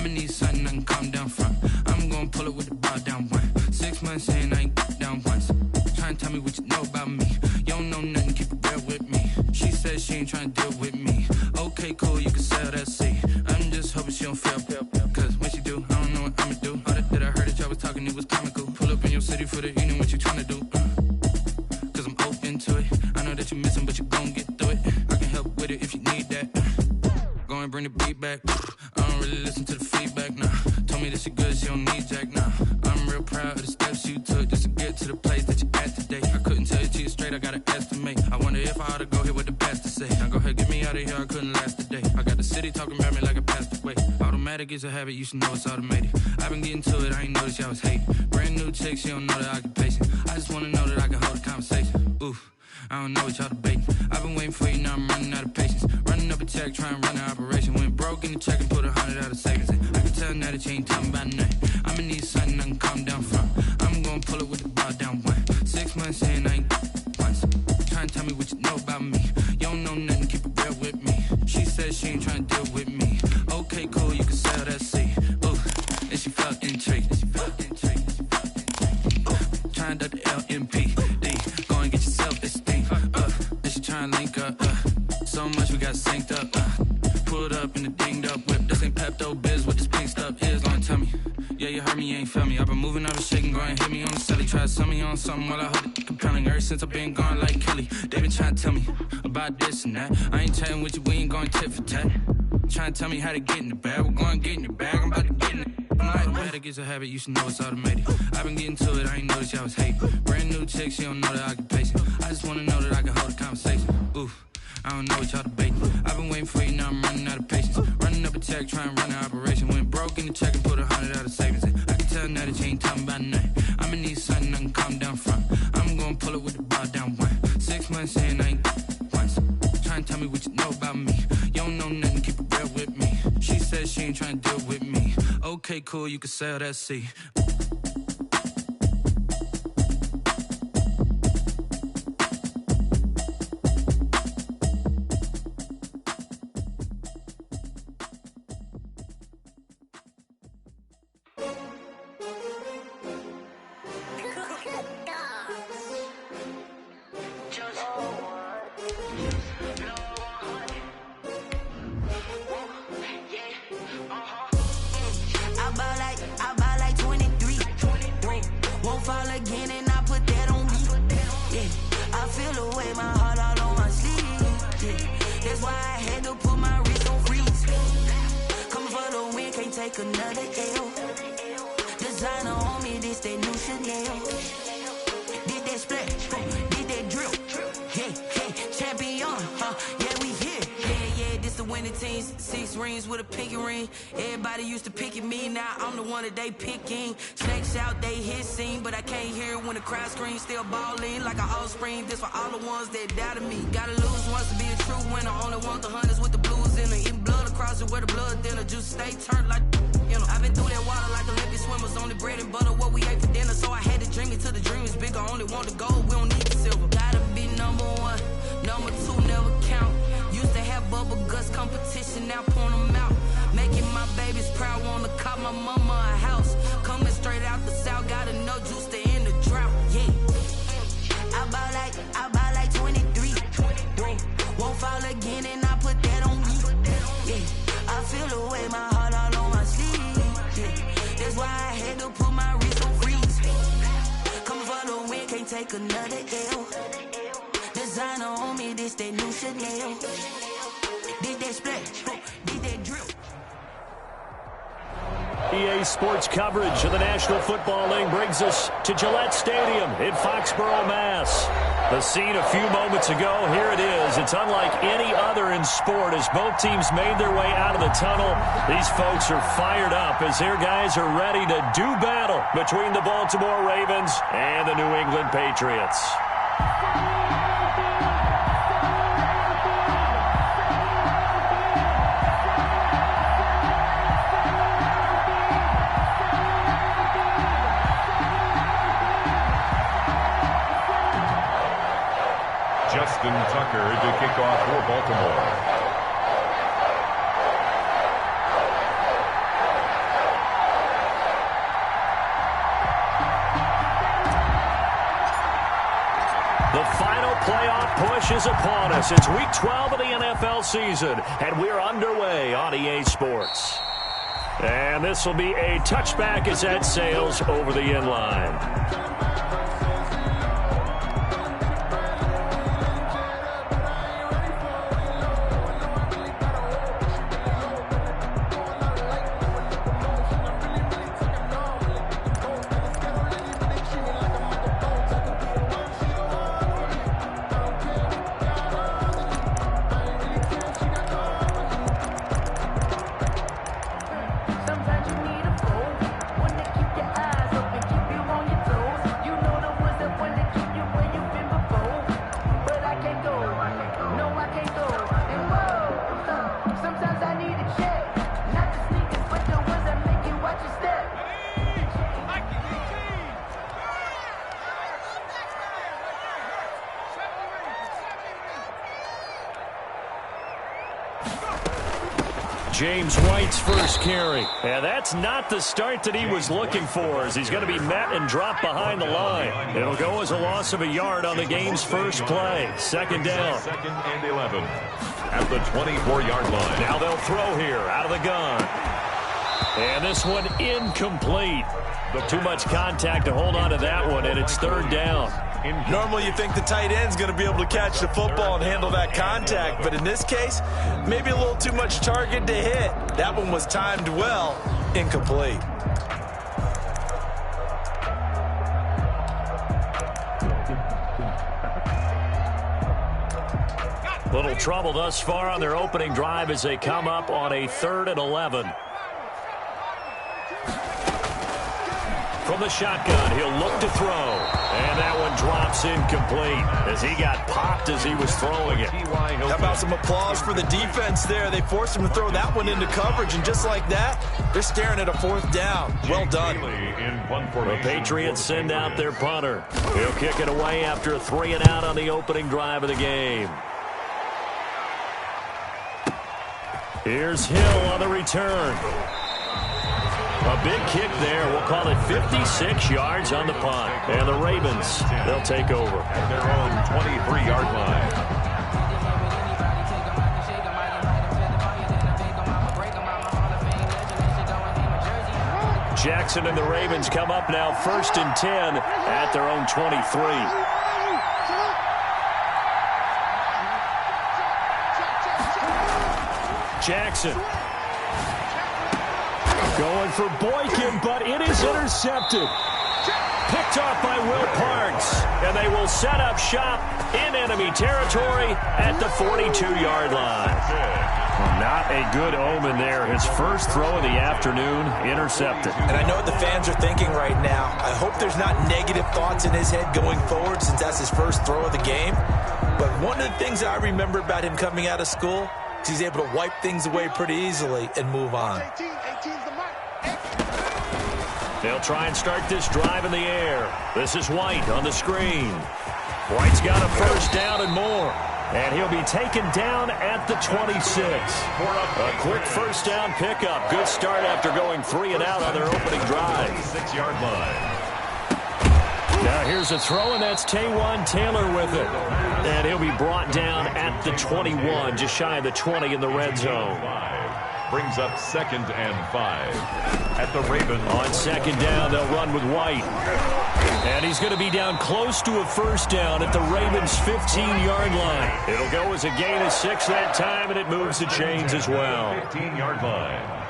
I'ma need something I can calm down from. I'm gonna pull it with the bar down one. 6 months in, I ain't down once. Trying to tell me what you know about me. You don't know nothing, keep it real with me. She says she ain't trying to deal with me. Okay, cool, you can sell that seat. I'm just hoping she don't fail. Cause when she do, I don't know what I'ma do. All that I heard that y'all was talking, it was comical. Pull up in your city for the evening, what you trying to do? Cause I'm open to it. I know that you're missing, but you gon' get through it. I can help with it if you need that. Go and bring the beat back. I don't really listen to the feedback, nah. Told me that she good, she don't need Jack, nah. I'm real proud of the steps you took just to get to the place that you at today. I couldn't tell you to you straight, I gotta estimate. I wonder if I ought to go here with the pastor say. Now go ahead, get me out of here, I couldn't last a day. I got the city talking about me like I passed away. Automatic is a habit, you should know it's automated. I've been getting to it, I ain't noticed y'all was hating. Brand new chick, she don't know the occupation. I just wanna know that I can hold a conversation. Oof. I don't know what y'all debating. I've been waiting for you, now I'm running out of patience. Running up a check, trying to run an operation. Went broke in the check and put 100 out of savings in. I can tell now that you ain't talking about nothing. I'ma need something I can calm down from. I'm gonna pull it with the bar down one. 6 months in, I ain't once. Trying to tell me what you know about me. You don't know nothing, keep it real with me. She says she ain't trying to deal with me. Okay, cool, you can sell that seat. Ooh, and she felt intrigued. Trying to the LMP. Go and get yourself this thing. And she trying to link up. So much we got synced up. Pulled up in the dinged up whip. This ain't Pepto Biz, what this pink stuff is. Long tell me. Yeah, you heard me, you ain't felt me. I've been moving, I've been shaking, go and hit me on the celly. Try to sell me on something while I hold it compelling. Ever since I've been gone like Kelly, they been trying to tell me about this and that. I ain't chatting with you, we ain't going tit for tat. Trying to tell me how to get in the bag. We're going to get in the bag, I'm about to get in it. Automatic is a habit, you should know it's automated. I've been getting to it, I ain't noticed y'all was hating. Brand new chick, she don't know the occupation. I just wanna know that I can hold a conversation. Oof, I don't know what y'all debating. I've been waiting for you, now I'm running out of patience. Running up a check, trying to run an operation. Went broke in the check and put 100 out of savings in. I can tell now that you ain't talking about nothing. I'ma need something I can calm down from. I'm gonna pull it with the bar down one. 6 months in, I ain't once. Trying to tell me what you know about me. You don't know nothing, keep it real with me. She says she ain't trying to deal with me. Okay, cool, you can sell that seat. They picking snakes out, they hissing, but I can't hear when the crowd screams. Still balling like an offspring. This for all the ones that doubted me. Gotta lose once to be a true winner. Only want the hunters with the blues in it. Eating blood across it where the blood thinner. Juice stay turned like you know. I've been through that water like Olympic swimmers. Only bread and butter what we ate for dinner. So I had to dream it till the dream is bigger. Only want the gold, we don't need the silver. Gotta be number one, number two never count. Used to have bubble guts competition, now point them out. Making my babies proud, wanna call my mama a house. Coming straight out the south, gotta know juice to end the drought. Yeah, I buy like 23. Won't fall again, and I put that on me. Yeah, I feel the way, my heart all on my sleeve. Yeah, that's why I had to put my wrist on freeze. Coming for the win, can't take another L. Designer on me, this that new Chanel. Did that splash, did that drill. EA Sports coverage of the National Football League brings us to Gillette Stadium in Foxborough, Mass. The scene a few moments ago, here it is. It's unlike any other in sport as both teams made their way out of the tunnel. These folks are fired up as their guys are ready to do battle between the Baltimore Ravens and the New England Patriots. Justin Tucker to kick off for Baltimore. playoff push is upon us. It's Week 12 of the NFL season, and we're underway on EA Sports. And this will be a touchback as that sails over the end line. James White's first carry. And that's not the start that he was looking for, as he's going to be met and dropped behind the line. It'll go as a loss of a yard on the game's first play. Second down. Second and 11 at the 24-yard line. Now they'll throw here out of the gun. And this one incomplete. But too much contact to hold on to that one, and it's third down. Normally you think the tight end's going to be able to catch the football and handle that contact, but in this case, maybe a little too much target to hit. That one was timed well, incomplete. Little trouble thus far on their opening drive as they come up on a 3rd and 11. From the shotgun, he'll look to throw. And that one drops incomplete as he got popped as he was throwing it. How about some applause for the defense there? They forced him to throw that one into coverage, and just like that, they're staring at a 4th down. Well done. The Patriots send out their punter. He'll kick it away after a 3 and out on the opening drive of the game. Here's Hill on the return. A big kick there. We'll call it 56 yards on the punt. And the Ravens, they'll take over. At their own 23-yard line. Jackson and the Ravens come up now 1st and 10 at their own 23. Jackson. Going for Boykin, but it is intercepted. Picked off by Will Parks, and they will set up shop in enemy territory at the 42-yard line. Not a good omen there. His first throw of the afternoon, intercepted. And I know what the fans are thinking right now. I hope there's not negative thoughts in his head going forward, since that's his first throw of the game. But one of the things I remember about him coming out of school is he's able to wipe things away pretty easily and move on. They'll try and start this drive in the air. This is White on the screen. White's got a first down and more. And he'll be taken down at the 26. A quick first down pickup. Good start after going 3 and out on their opening drive. 6-yard line. Now here's a throw, and that's Taywan Taylor with it. And he'll be brought down at the 21, just shy of the 20 in the red zone. Brings up 2nd and 5 at the Ravens. On 2nd down, they'll run with White. And he's going to be down close to a first down at the Ravens' 15-yard line. It'll go as a gain of 6 that time, and it moves the chains as well. 15-yard line.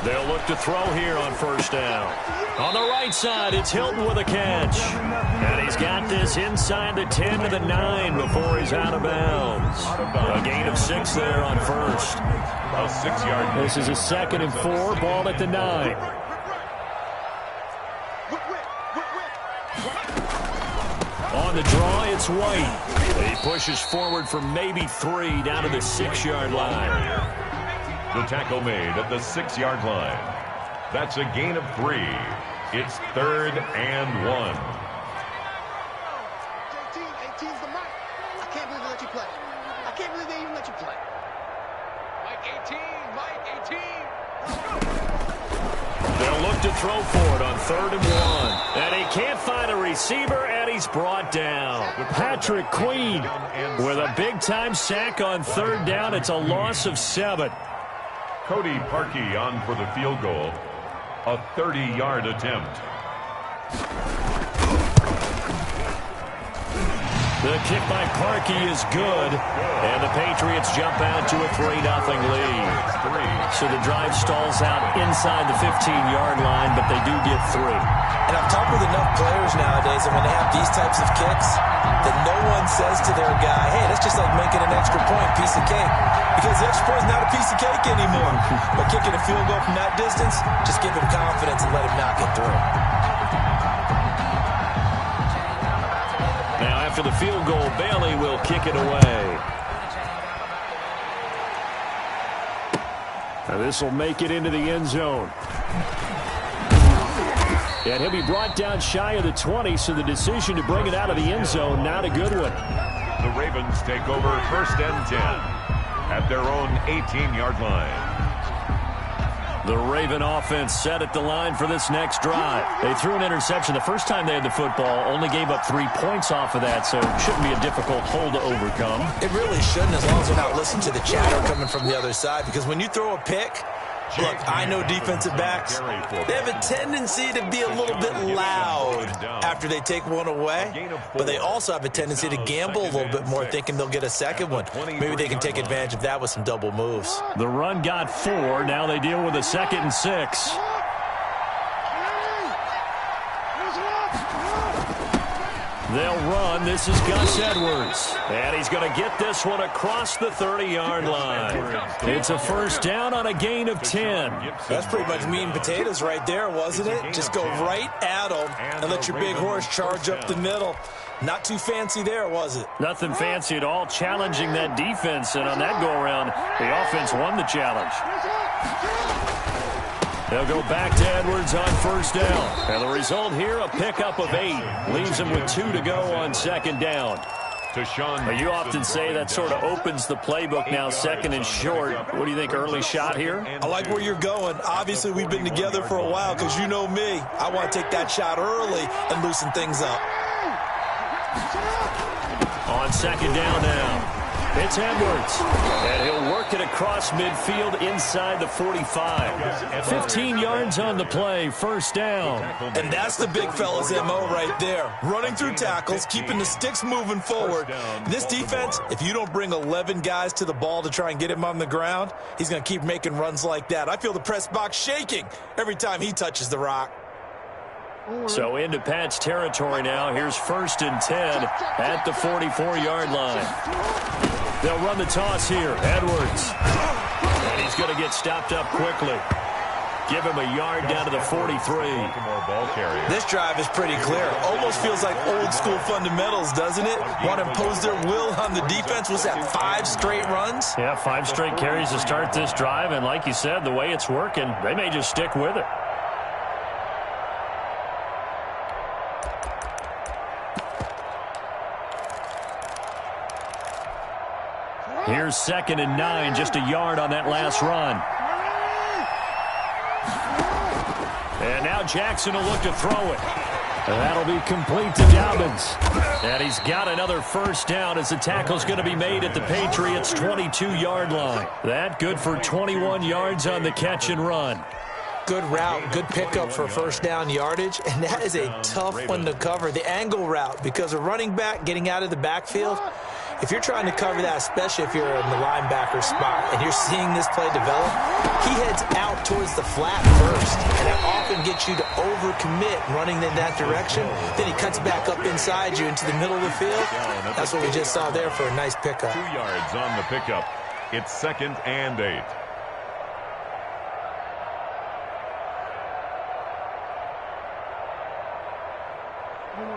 They'll look to throw here on first down. On the right side, it's Hilton with a catch. And he's got this inside the 10 to the 9 before he's out of bounds. A gain of 6 there on first. A 6-yard. This is a 2nd and 4, ball at the 9. On the draw, it's White. He pushes forward for maybe 3 down to the 6-yard line. The tackle made at the 6-yard line. That's a gain of 3. It's 3rd and 1. 18's the mic. I can't believe they let you play. I can't believe they even let you play. They'll look to throw for it on 3rd and 1. And he can't find a receiver, and he's brought down. Patrick Queen with a big-time sack on 3rd down. It's a loss of 7. Cody Parkey on for the field goal. A 30-yard attempt. The kick by Parkey is good, and the Patriots jump out to a 3-0 lead. So the drive stalls out inside the 15-yard line, but they do get 3. And I've talked with enough players nowadays that when they have these types of kicks, that no one says to their guy, hey, that's just like making an extra point, piece of cake. Because the extra point is not a piece of cake anymore. But kicking a field goal from that distance, just give him confidence and let him knock it through. Now, after the field goal, Bailey will kick it away. Now, this will make it into the end zone. And he'll be brought down shy of the 20, so the decision to bring it out of the end zone, not a good one. The Ravens take over 1st and 10 at their own 18-yard line. The Raven offense set at the line for this next drive. They threw an interception the first time they had the football, only gave up 3 points off of that, so it shouldn't be a difficult hole to overcome. It really shouldn't, as long as they're not listening to the chatter coming from the other side, because when you throw a pick, look, I know defensive backs, they have a tendency to be a little bit loud after they take one away, but they also have a tendency to gamble a little bit more, thinking they'll get a second one. Maybe they can take advantage of that with some double moves. The run got 4. Now they deal with a 2nd and 6. They'll run. This is Gus Edwards. And he's going to get this one across the 30-yard line. It's a 1st down on a gain of 10. That's pretty much meat and potatoes right there, wasn't it? Just go right at them and let your big horse charge up the middle. Not too fancy there, was it? Nothing fancy at all, challenging that defense. And on that go-around, the offense won the challenge. They'll go back to Edwards on 1st down. And the result here, a pickup of 8. Leaves him with 2 to go on 2nd down. You often say that sort of opens the playbook now, 2nd and short. What do you think, early shot here? I like where you're going. Obviously, we've been together for a while because you know me. I want to take that shot early and loosen things up. On 2nd down now. It's Edwards, and he'll work it across midfield inside the 45. 15 yards on the play, 1st down. And that's the big fella's MO right there. Running through tackles, keeping the sticks moving forward. This defense, if you don't bring 11 guys to the ball to try and get him on the ground, he's going to keep making runs like that. I feel the press box shaking every time he touches the rock. So into Pat's territory now. Here's 1st and 10 at the 44-yard line. They'll run the toss here. Edwards. And he's going to get stopped up quickly. Give him a yard down to the 43. This drive is pretty clear. Almost feels like old school fundamentals, doesn't it? Want to impose their will on the defense. Was that 5 straight runs? Yeah, 5 straight carries to start this drive. And like you said, the way it's working, they may just stick with it. Here's 2nd and 9, just a yard on that last run. And now Jackson will look to throw it. And that'll be complete to Dobbins. And he's got another 1st down as the tackle's going to be made at the Patriots' 22-yard line. That good for 21 yards on the catch and run. Good route, good pickup for 1st down yardage, and that is a tough one to cover. The angle route, because a running back getting out of the backfield, if you're trying to cover that, especially if you're in the linebacker spot and you're seeing this play develop, he heads out towards the flat first, and that often gets you to overcommit running in that direction. Then he cuts back up inside you into the middle of the field. That's what we just saw there for a nice pickup. 2 yards on the pickup. It's 2nd and 8.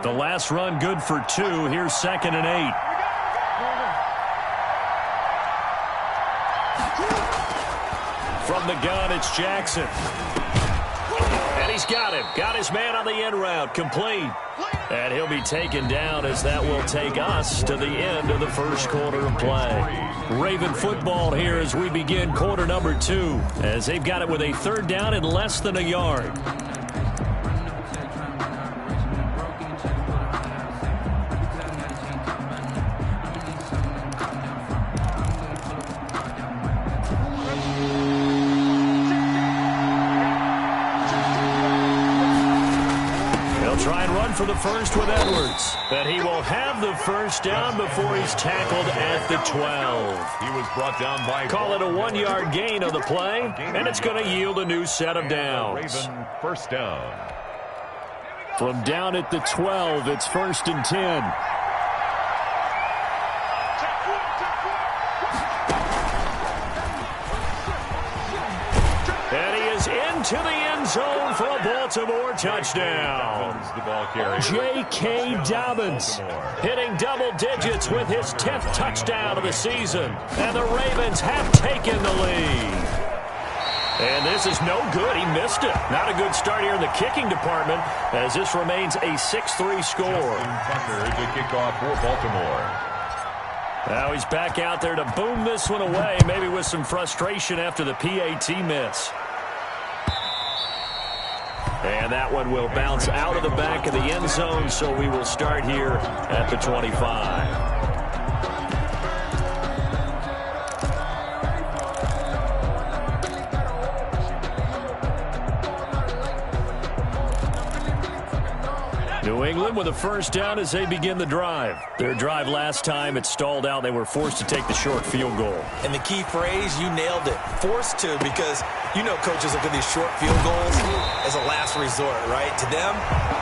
The last run good for 2. Here's 2nd and 8. From the gun, it's Jackson. And he He's got him. Got his man on the end route. Complete. And he'll be taken down as that will take us to the end of the first quarter of play. Raven football here as we begin quarter number 2, as they've got it with a third down and less than a yard. For the first with Edwards, but he will have the first down before he's tackled at the 12. He was brought down by... Call it a 1-yard gain on the play, and it's going to yield a new set of downs. Raven first down. From down at the 12, it's 1st and 10. To the end zone for a Baltimore touchdown. J.K. Dobbins hitting double digits with his 10th touchdown of the season. And the Ravens have taken the lead. And this is no good. He missed it. Not a good start here in the kicking department as this remains a 6-3 score. Tucker to kick off for Baltimore. Now he's back out there to boom this one away, maybe with some frustration after the PAT miss. And that one will bounce out of the back of the end zone, so we will start here at the 25. New England with a first down as they begin the drive. Their drive last time, it stalled out. They were forced to take the short field goal. And the key phrase, you nailed it, forced to, because you know coaches look at these short field goals as a last resort, right? To them,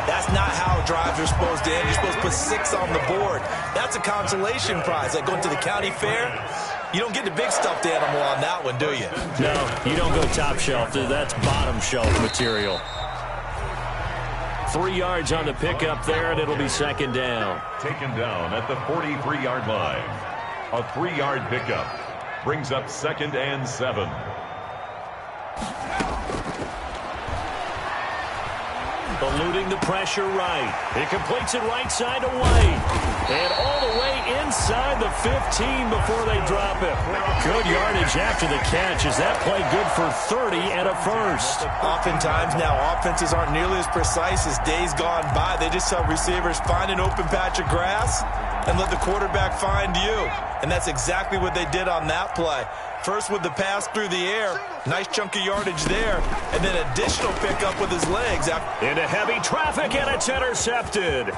that's not how drives are supposed to end. You're supposed to put 6 on the board. That's a consolation prize. Like going to the county fair, you don't get the big stuffed animal on that one, do you? No, you don't go top shelf. That's bottom shelf material. 3 yards on the pickup there, and it'll be 2nd down. Taken down at the 43-yard line. A 3-yard pickup brings up 2nd and 7. Eluding the pressure right. He completes it right side to White. And all the way inside the 15 before they drop it. Good yardage after the catch. Is that play good for 30 and a first? Oftentimes now offenses aren't nearly as precise as days gone by. They just tell receivers, find an open patch of grass and let the quarterback find you. And that's exactly what they did on that play. First with the pass through the air. Nice chunk of yardage there. And then additional pickup with his legs. Into heavy traffic, and it's intercepted.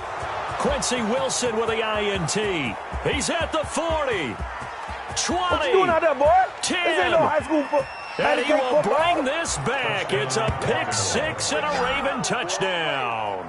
Quincy Wilson with the INT. He's at the 40. 20. What you doing out there, boy? 10. This ain't no high school football. And he will bring this back. It's a pick 6 and a Raven touchdown.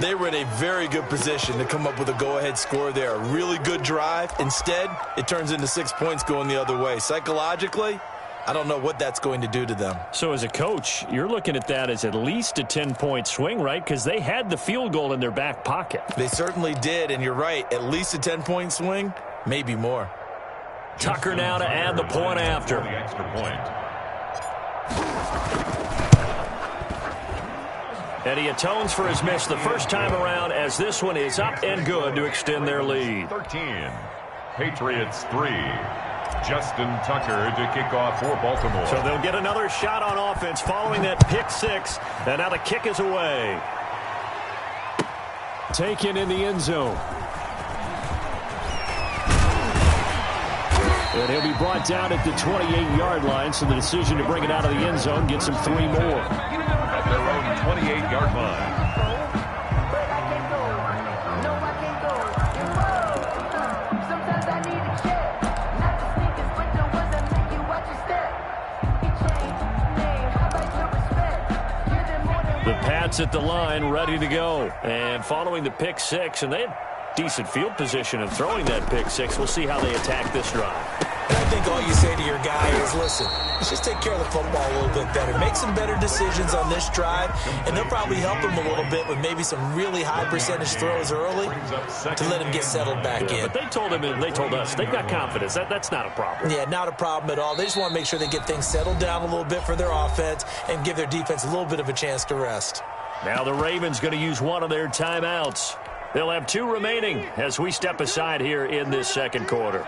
They were in a very good position to come up with a go-ahead score there. A really good drive. Instead, it turns into 6 points going the other way. Psychologically, I don't know what that's going to do to them. So as a coach, you're looking at that as at least a 10-point swing, right? Because they had the field goal in their back pocket. They certainly did, and you're right. At least a 10-point swing, maybe more. Tucker now to add the point after. The extra point. And he atones for his miss the first time around as this one is up and good to extend their lead. 13. Patriots 3. Justin Tucker to kick off for Baltimore. So they'll get another shot on offense following that pick 6. And now the kick is away. Taken in the end zone. And he'll be brought down at the 28-yard line, so the decision to bring it out of the end zone gets him 3 more. At their own 28-yard line. The Pats at the line, ready to go. And following the pick 6, and they have decent field position of throwing that pick 6. We'll see how they attack this drive. And I think all you say to your guy is, listen, let's just take care of the football a little bit better. Make some better decisions on this drive, and they'll probably help him a little bit with maybe some really high percentage throws early to let him get settled back in. But they told him, and they told us, they've got confidence. That's not a problem. Yeah, not a problem at all. They just want to make sure they get things settled down a little bit for their offense and give their defense a little bit of a chance to rest. Now the Ravens going to use one of their timeouts. They'll have 2 remaining as we step aside here in this second quarter.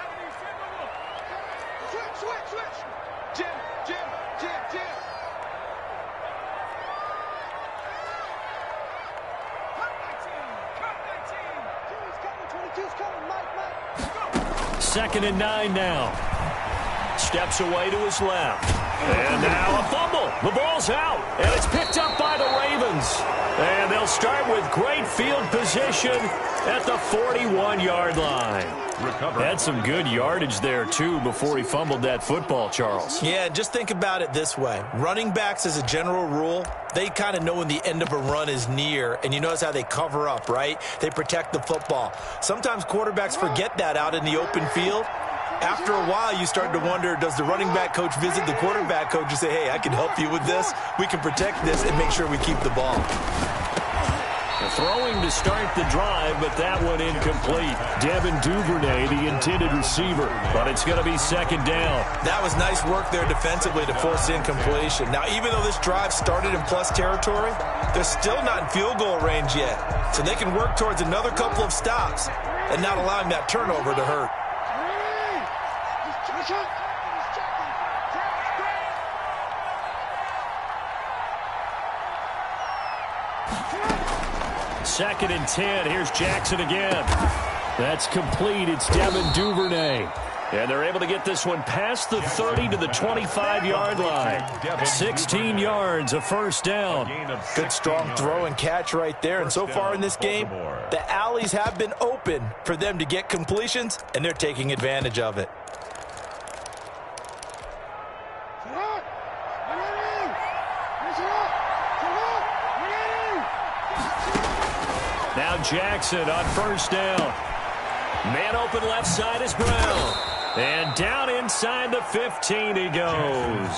Second and 9 now. Steps away to his left. And now a fumble. The ball's out. And it's picked up by the Ravens. And they'll start with great field position at the 41-yard line. Had some good yardage there, too, before he fumbled that football, Charles. Yeah, just think about it this way. Running backs, as a general rule, they kind of know when the end of a run is near, and you notice how they cover up, right? They protect the football. Sometimes quarterbacks forget that out in the open field. After a while, you start to wonder, does the running back coach visit the quarterback coach and say, hey, I can help you with this. We can protect this and make sure we keep the ball. Throwing to start the drive, but that one incomplete. Devin Duvernay, the intended receiver, but it's going to be second down. That was nice work there defensively to force incompletion. Now, even though this drive started in plus territory, they're still not in field goal range yet. So they can work towards another couple of stops and not allowing that turnover to hurt. Second and 10. Here's Jackson again. That's complete. It's Devin Duvernay. And they're able to get this one past the 30 to the 25-yard line. 16 yards, a first down. Good strong throw and catch right there. And so far in this game, the alleys have been open for them to get completions, and they're taking advantage of it. Now Jackson on first down. Man open left side is Brown. And down inside the 15 he goes.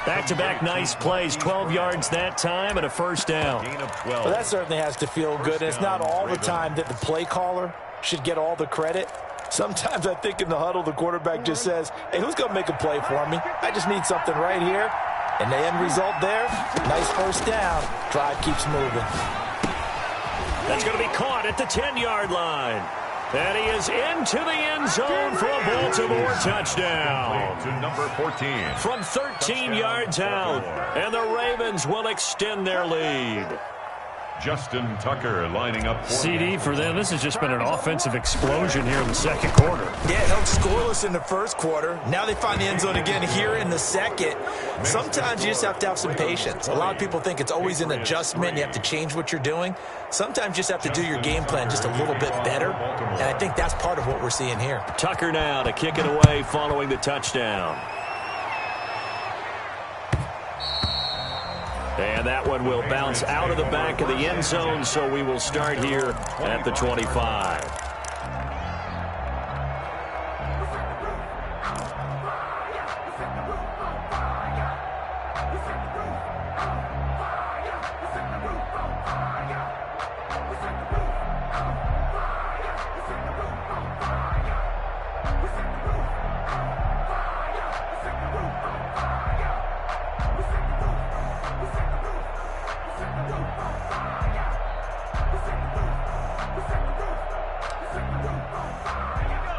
Back-to-back nice plays, 12 yards that time and a first down. Well, that certainly has to feel good. And it's not all the time that the play caller should get all the credit. Sometimes I think in the huddle the quarterback just says, hey, who's going to make a play for me? I just need something right here. And the end result there, nice first down. Drive keeps moving. That's going to be caught at the 10-yard line. And he is into the end zone for a Baltimore touchdown. To number 14. From 13 yards out. And the Ravens will extend their lead. Justin Tucker lining up. CD for them. This has just been an offensive explosion here in the second quarter. Yeah, held scoreless in the first quarter. Now they find the end zone again here in the second. Sometimes you just have to have some patience. A lot of people think it's always an adjustment. You have to change what you're doing. Sometimes you just have to do your game plan just a little bit better. And I think that's part of what we're seeing here. Tucker now to kick it away following the touchdown. And that one will bounce out of the back of the end zone, so we will start here at the 25.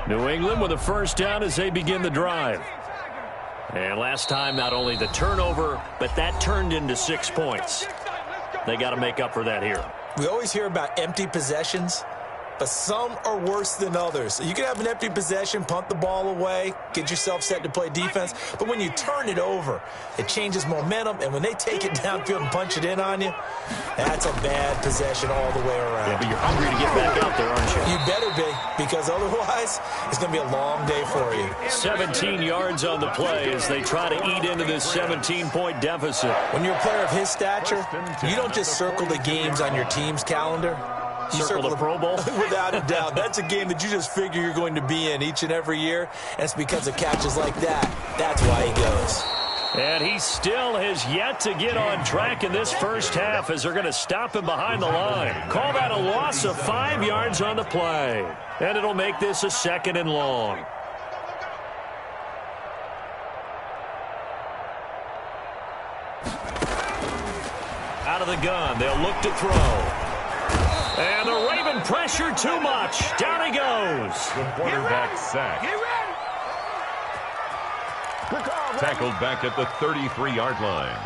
New England with a first down as they begin the drive. And last time, not only the turnover, but that turned into 6 points. They got to make up for that here. We always hear about empty possessions, but some are worse than others. So you can have an empty possession, punt the ball away, get yourself set to play defense, but when you turn it over, it changes momentum, and when they take it downfield and punch it in on you, that's a bad possession all the way around. Yeah, but you're hungry to get back out there, aren't you? You better be, because otherwise it's going to be a long day for you. 17 yards on the play as they try to eat into this 17-point deficit. When you're a player of his stature, you don't just circle the games on your team's calendar. Circle the Pro Bowl? Without a doubt. That's a game that you just figure you're going to be in each and every year. And it's because of catches like that. That's why he goes. And he still has yet to get on track in this first half as they're going to stop him behind the line. Call that a loss of 5 yards on the play. And it'll make this a 2nd and long. Out of the gun, they'll look to throw. And the Raven pressure too much. Down he goes. The quarterback sack. Tackled back at the 33-yard line.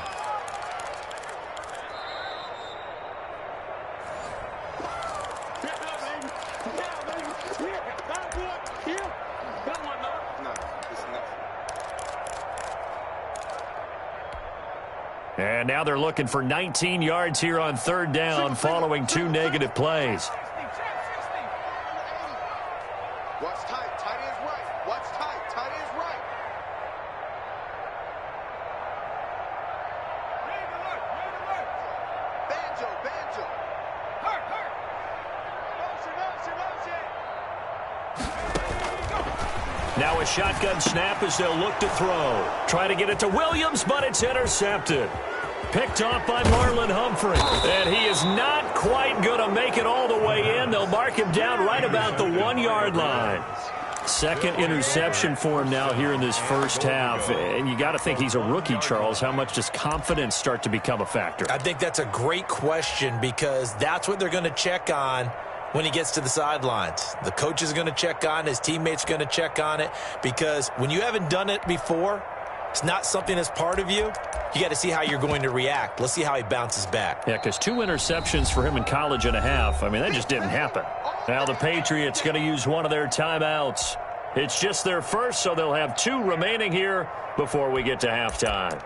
And now they're looking for 19 yards here on 3rd down following 2 negative plays. What's tight? Tight is right. What's tight? Tight is right. Banjo, banjo. Hurt. Motion. Now a shotgun snap as they'll look to throw. Try to get it to Williams, but it's intercepted. Picked off by Marlon Humphrey. And he is not quite going to make it all the way in. They'll mark him down right about the 1-yard line. 2nd interception for him now here in this first half. And you got to think he's a rookie, Charles. How much does confidence start to become a factor? I think that's a great question because that's what they're going to check on when he gets to the sidelines. The coach is going to check on it. His teammates are going to check on it because when you haven't done it before, it's not something that's part of you. You got to see how you're going to react. Let's see how he bounces back. Yeah, because 2 interceptions for him in college and a half. I mean, that just didn't happen. Now the Patriots going to use one of their timeouts. It's just their first, so they'll have 2 remaining here before we get to halftime.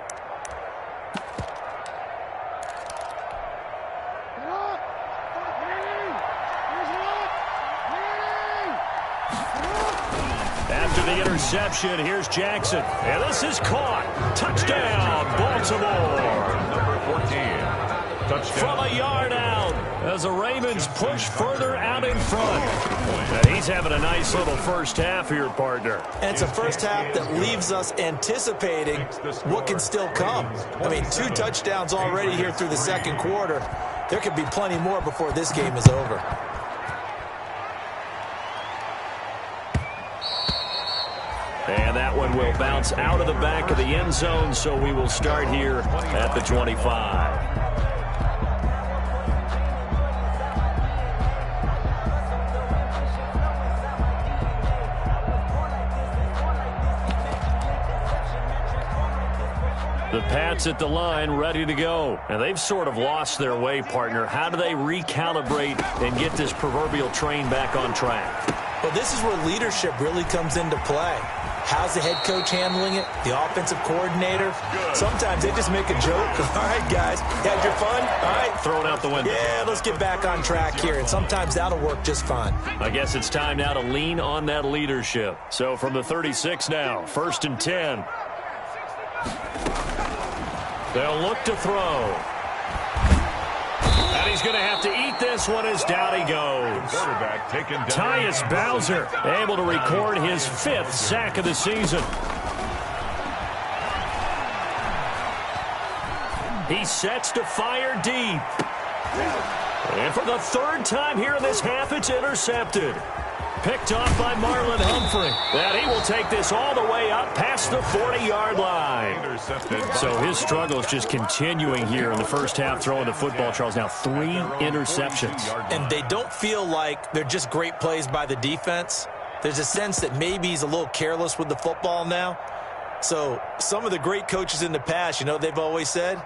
After the interception, here's Jackson. And this is caught. Touchdown, Baltimore. Number 14. Touchdown. From a yard out as the Ravens push further out in front. And he's having a nice little first half here, partner. And it's a first half that leaves us anticipating what can still come. I mean, 2 touchdowns already here through the 2nd quarter. There could be plenty more before this game is over. And that one will bounce out of the back of the end zone, so we will start here at the 25. The Pats at the line, ready to go. And they've sort of lost their way, partner. How do they recalibrate and get this proverbial train back on track? Well, this is where leadership really comes into play. How's the head coach handling it? The offensive coordinator? Sometimes they just make a joke. All right, guys, had your fun? All right. Throw it out the window. Yeah, let's get back on track here. And sometimes that'll work just fine. I guess it's time now to lean on that leadership. So from the 36 now, 1st and 10. They'll look to throw. And he's going to have to eat this one as down he goes. Quarterback taken down. Tyus Bowser able to record his 5th sack of the season. He sets to fire deep. And for the 3rd time here in this half, it's intercepted. Picked off by Marlon Humphrey. And he will take this all the way up past the 40-yard line. So his struggle is just continuing here in the first half, throwing the football, Charles. Now 3 interceptions. And they don't feel like they're just great plays by the defense. There's a sense that maybe he's a little careless with the football now. So some of the great coaches in the past, you know, they've always said,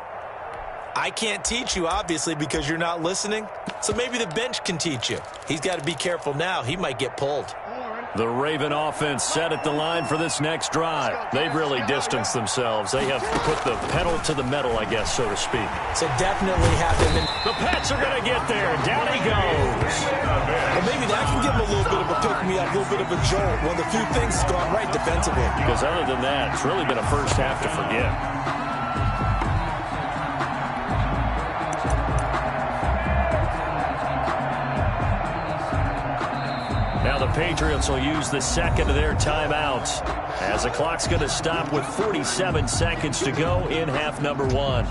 I can't teach you, obviously, because you're not listening. So maybe the bench can teach you. He's got to be careful now. He might get pulled. The Raven offense set at the line for this next drive. They've really distanced themselves. They have put the pedal to the metal, I guess, so to speak. So definitely have them in. The Pats are going to get there. Down he goes. Well, maybe that can give him a little bit of a pick-me-up, a little bit of a jolt. One of the few things that's gone right defensively. Because other than that, it's really been a first half to forget. Now the Patriots will use the second of their timeouts as the clock's going to stop with 47 seconds to go in half number 1.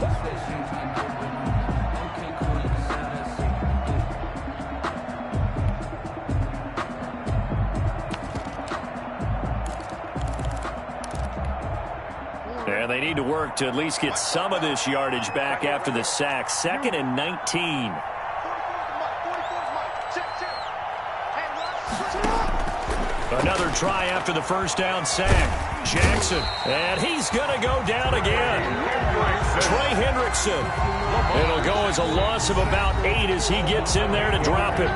And they need to work to at least get some of this yardage back after the sack. 2nd and 19. Another try after the first down sack. Jackson, and he's going to go down again. Trey Hendrickson. It'll go as a loss of about 8 as he gets in there to drop it.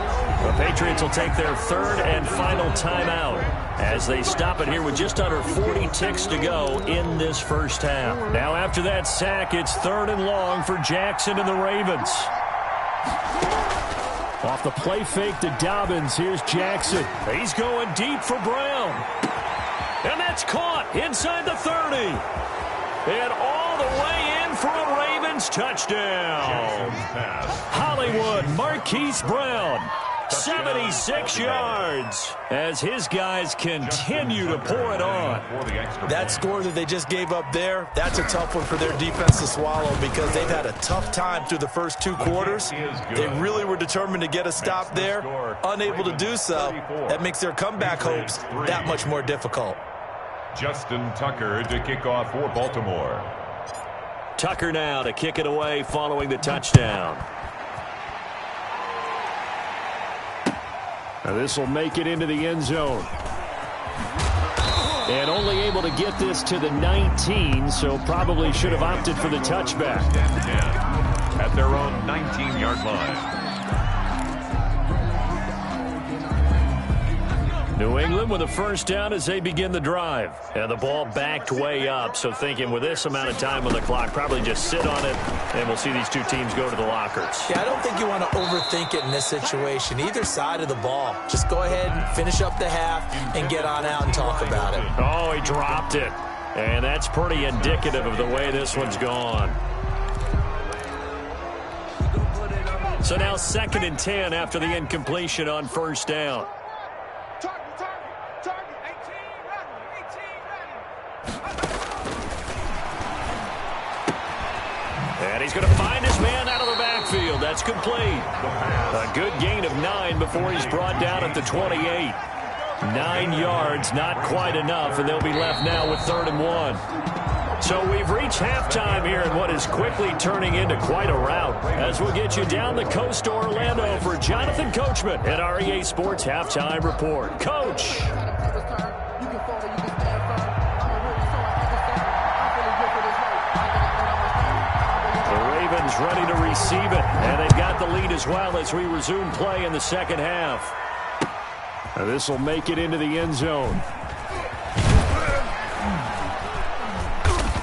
The Patriots will take their 3rd and final timeout as they stop it here with just under 40 ticks to go in this first half. Now after that sack, it's 3rd and long for Jackson and the Ravens. Off the play fake to Dobbins. Here's Jackson. He's going deep for Brown. And that's caught inside the 30. And all the way in for a Ravens touchdown. Hollywood Marquise Brown. 76 yards as his guys continue to pour it on. That score that they just gave up there, that's a tough one for their defense to swallow because they've had a tough time through the first 2 quarters. They really were determined to get a stop there, unable to do so. That makes their comeback hopes that much more difficult. Justin Tucker to kick off for Baltimore. Tucker now to kick it away following the touchdown. Now this will make it into the end zone. And only able to get this to the 19, so probably should have opted for the touchback. At their own 19-yard line. New England with a first down as they begin the drive. And the ball backed way up, so thinking with this amount of time on the clock, probably just sit on it, and we'll see these two teams go to the lockers. Yeah, I don't think you want to overthink it in this situation. Either side of the ball. Just go ahead and finish up the half and get on out and talk about it. Oh, he dropped it. And that's pretty indicative of the way this one's gone. So now 2nd and 10 after the incompletion on first down. And he's going to find his man out of the backfield. That's complete. A good gain of 9 before he's brought down at the 28. 9 yards, not quite enough, and they'll be left now with 3rd and 1. So we've reached halftime here in what is quickly turning into quite a rout. As we'll get you down the coast to Orlando for Jonathan Coachman at our EA Sports Halftime Report. Coach. Ready to receive it, and they've got the lead as well as we resume play in the second half. Now this will make it into the end zone.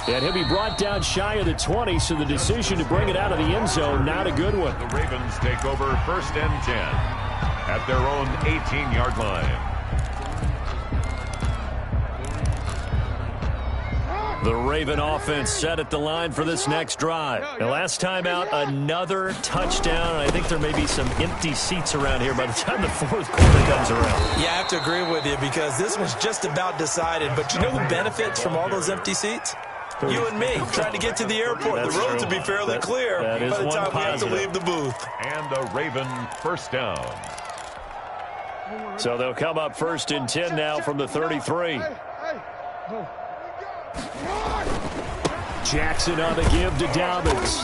And he'll be brought down shy of the 20, so the decision to bring it out of the end zone, not a good one. The Ravens take over 1st and 10 at their own 18-yard line. The Raven offense set at the line for this next drive. The last time out, another touchdown. I think there may be some empty seats around here by the time the 4th quarter comes around. Yeah, I have to agree with you because this one's just about decided. But you know who benefits from all those empty seats? You and me, trying to get to the airport. The roads will be fairly clear by the time we have to leave the booth. And a Raven first down. So they'll come up 1st and 10 now from the 33. Jackson on the give to Dobbins.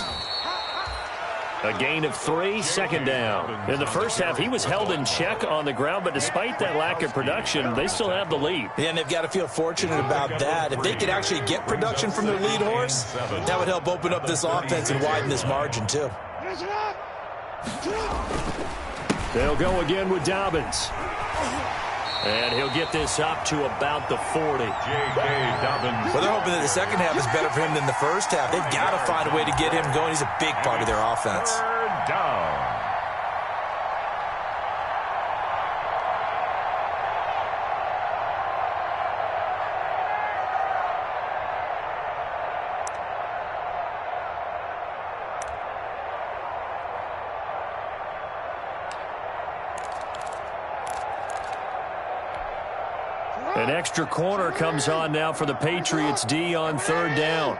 A gain of 3, 2nd down. In the first half, he was held in check on the ground, but despite that lack of production, they still have the lead. Yeah, and they've got to feel fortunate about that. If they could actually get production from their lead horse, that would help open up this offense and widen this margin, too. They'll go again with Dobbins. And he'll get this up to about the 40. J.K. Dobbins. Well, they're hoping that the second half is better for him than the first half. They've got to find a way to get him going. He's a big part of their offense. 3rd down. An extra corner comes on now for the Patriots D on third down.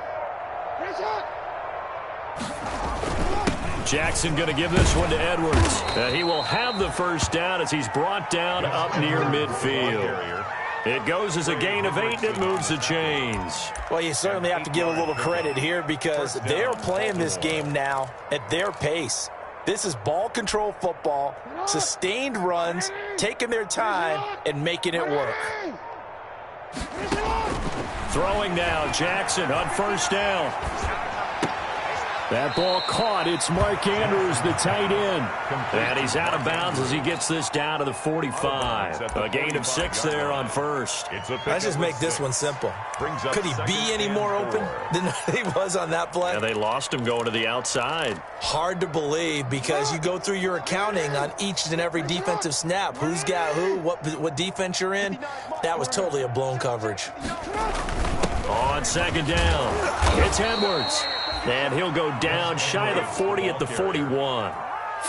Jackson going to give this one to Edwards. He will have the first down as he's brought down up near midfield. It goes as a gain of 8, and it moves the chains. Well, you certainly have to give a little credit here because they're playing this game now at their pace. This is ball control football, sustained runs, taking their time, and making it work. Throwing now, Jackson on first down. That ball caught. It's Mark Andrews, the tight end. And he's out of bounds as he gets this down to the 45. A gain of 6 there on first. Let's just make this one simple. Could he be any more open than he was on that play? Yeah, they lost him going to the outside. Hard to believe because you go through your accounting on each and every defensive snap. Who's got who, what defense you're in. That was totally a blown coverage. On second down, it's Edwards. And he'll go down shy of the 40 at the 41.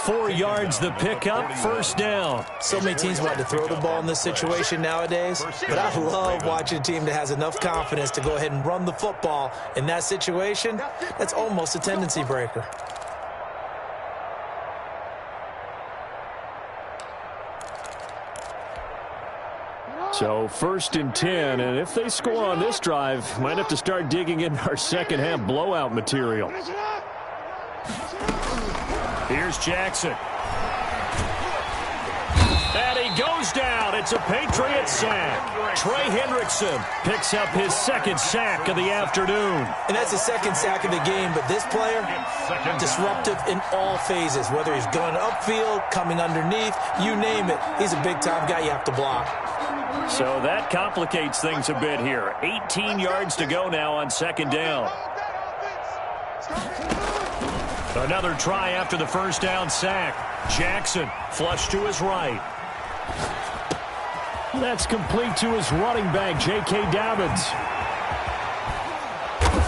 4 yards the pickup, first down. So many teams want to throw the ball in this situation nowadays, but I love watching a team that has enough confidence to go ahead and run the football in that situation. That's almost a tendency breaker. So 1st and 10, and if they score on this drive, might have to start digging in our second half blowout material. Here's Jackson. And he goes down. It's a Patriot sack. Trey Hendrickson picks up his 2nd sack of the afternoon. And that's the 2nd sack of the game, but this player, disruptive in all phases, whether he's going upfield, coming underneath, you name it. He's a big-time guy you have to block. So that complicates things a bit here. 18 yards to go now on second down. Another try after the first down sack. Jackson flush to his right. That's complete to his running back, J.K. Dobbins.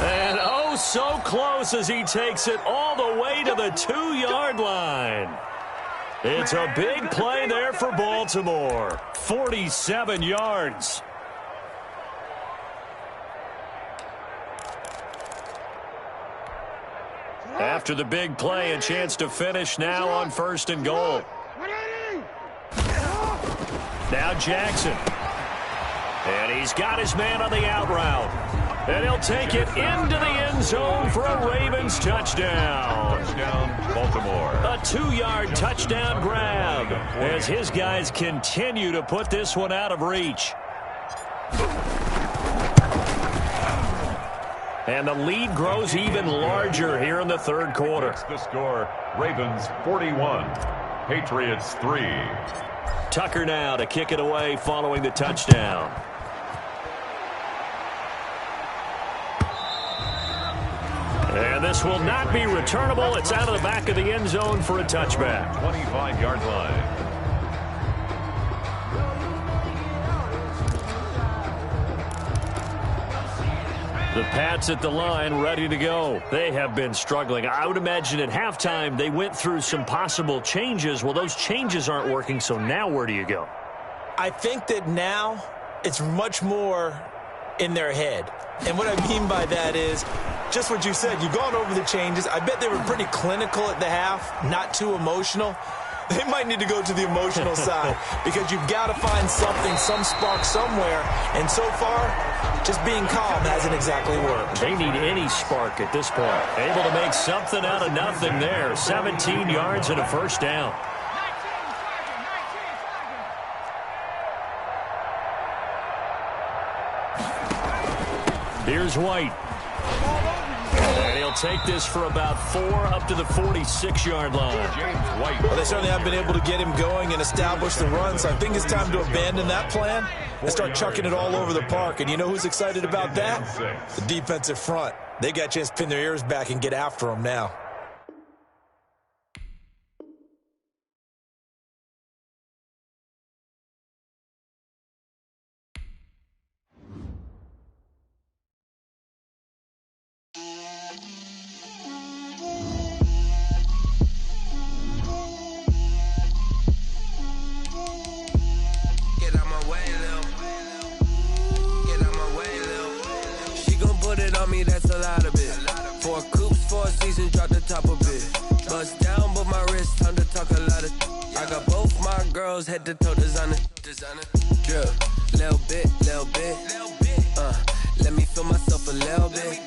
And oh, so close as he takes it all the way to the 2-yard line. It's a big play there for Baltimore. 47 yards. After the big play, a chance to finish now on 1st and goal. Now Jackson. And he's got his man on the out route. And he'll take it into the end zone for a Ravens touchdown. Touchdown, Baltimore. A 2-yard touchdown grab as his guys continue to put this one out of reach. And the lead grows even larger here in the 3rd quarter. The score, Ravens 41, Patriots 3. Tucker now to kick it away following the touchdown. And this will not be returnable. It's out of the back of the end zone for a touchback. 25-yard line. The Pats at the line ready to go. They have been struggling. I would imagine at halftime they went through some possible changes. Well, those changes aren't working, so now where do you go? I think that now it's much more in their head. And what I mean by that is just what you said. You've gone over the changes. I bet they were pretty clinical at the half, not too emotional. They might need to go to the emotional side because you've got to find something, some spark somewhere. And so far, just being calm hasn't exactly worked. They need any spark at this point. Able to make something out of nothing there. 17 yards and a first down. Here's White. And he'll take this for about 4 up to the 46-yard line. James White. Well, they certainly have been able to get him going and establish the run, so I think it's time to abandon that plan and start chucking it all over the park. And you know who's excited about that? The defensive front. They got a chance to pin their ears back and get after him now. me, that's a lot of it. 4 coops, 4 seasons, drop the top a bit. Bust down, but my wrist, time to talk a lot of. I got both my girls head to toe designer. Drip, little bit. Let me feel myself a little bit.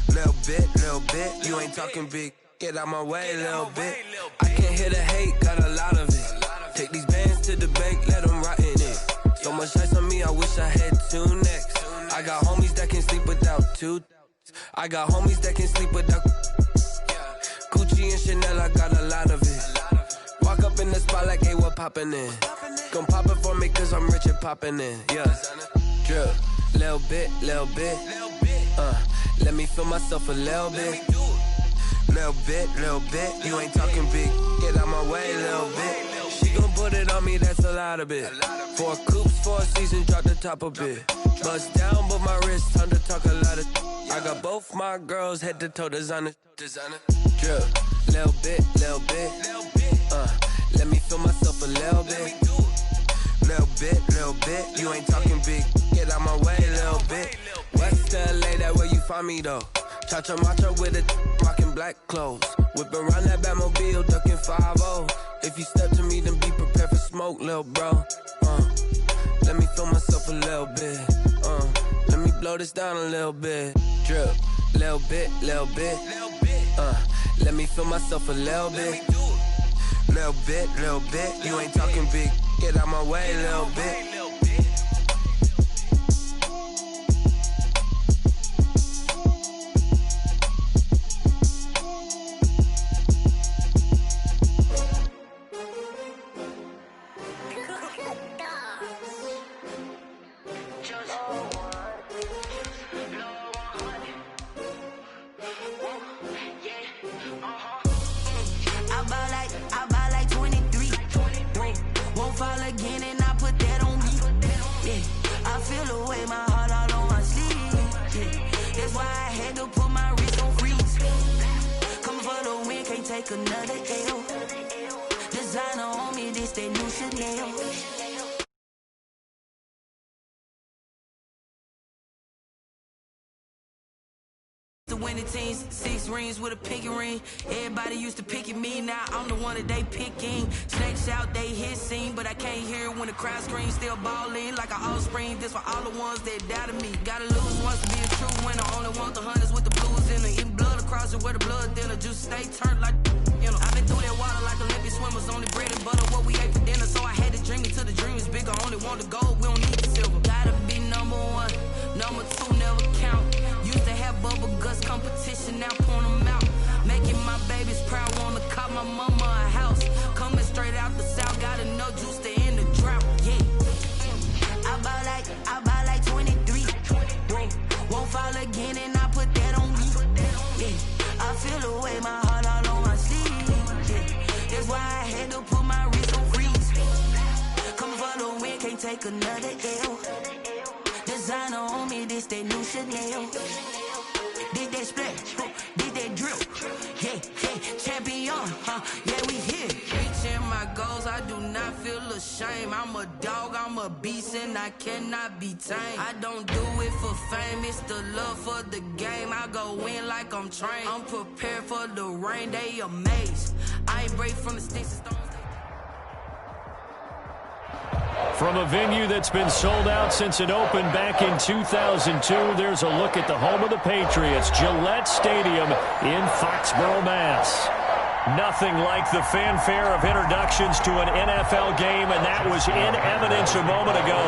Little bit. You ain't talking big. Get out my way, little bit. I can't hear the hate, got a lot of it. Take these bands to the bank, let them rot in it. So much ice on me, I wish I had 2 necks. I got homies that can sleep without 2. I got homies that can sleep without Gucci and Chanel, I got a lot of it. Walk up in the spot like, hey, what poppin' in? Gon' pop it for me cause I'm rich and poppin' in. Yeah, drip, little bit. Let me feel myself a little bit. Little bit. You ain't talking big. Get out my way, little bit. She gon' put it on me, that's a lot of it. 4 coops, 4 seasons, drop the top a bit. Bust down, but my wrist, time to talk a lot of. I got both my girls head to toe designer. Drip, little bit. Let me feel myself a little bit. Little bit. You ain't talking big. Get out my way, little bit. West LA, that where you find me though. Cha-cha matcha with a rockin' black clothes. Whip around that Batmobile, ducking 5-0. If you step to me, then be prepared for smoke, lil' bro. Let me feel myself a little bit. Let me blow this down a little bit. Drip, little bit. Let me feel myself a little bit. Little bit. You ain't talking big. Get out my way, little bit. Another L. Designer on me, this that new Chanel. The winning teams, 6 rings with a pinky ring. Everybody used to pick at me, now I'm the one that they picking. Snakes out, they hit scene, but I can't hear it when the crowd screams. Still ballin' like an offspring. This for all the ones that doubted me. Gotta lose once to be a true winner. Only want the hunters with the blues in it. Eating blood across it where the blood thinner. Juice stay turned like, you know. I've been through that water like Olympic swimmers. Only bread and butter what we ate for dinner. So I had to dream it till the dream is bigger. Only want the gold, we don't need the silver. Gotta be number 1, number 2 never count. Used to have bubble guts competition, now point them out. Making my babies proud, wanna call my mama a house. Coming straight out the south, got enough juice to end the drought. Yeah, I buy like 23. Won't fall again, and I put that on me. Yeah, I feel the way, my heart all on my sleeve. Yeah, that's why I had to put my wrist on freeze. Come for the win, can't take another L. Designer on me, this that new Chanel. Did that splash, did that drip. Yeah, champion, yeah, we here. Reaching my goals, I do not feel ashamed. I'm a dog, I'm a beast, and I cannot be tamed. I don't do it for fame, it's the love for the game. I go in like I'm trained. I'm prepared for the rain, they amazed. I ain't break from the sticks and stones. From a venue that's been sold out since it opened back in 2002, there's a look at the home of the Patriots, Gillette Stadium in Foxborough, Mass. Nothing like the fanfare of introductions to an NFL game, and that was in evidence a moment ago.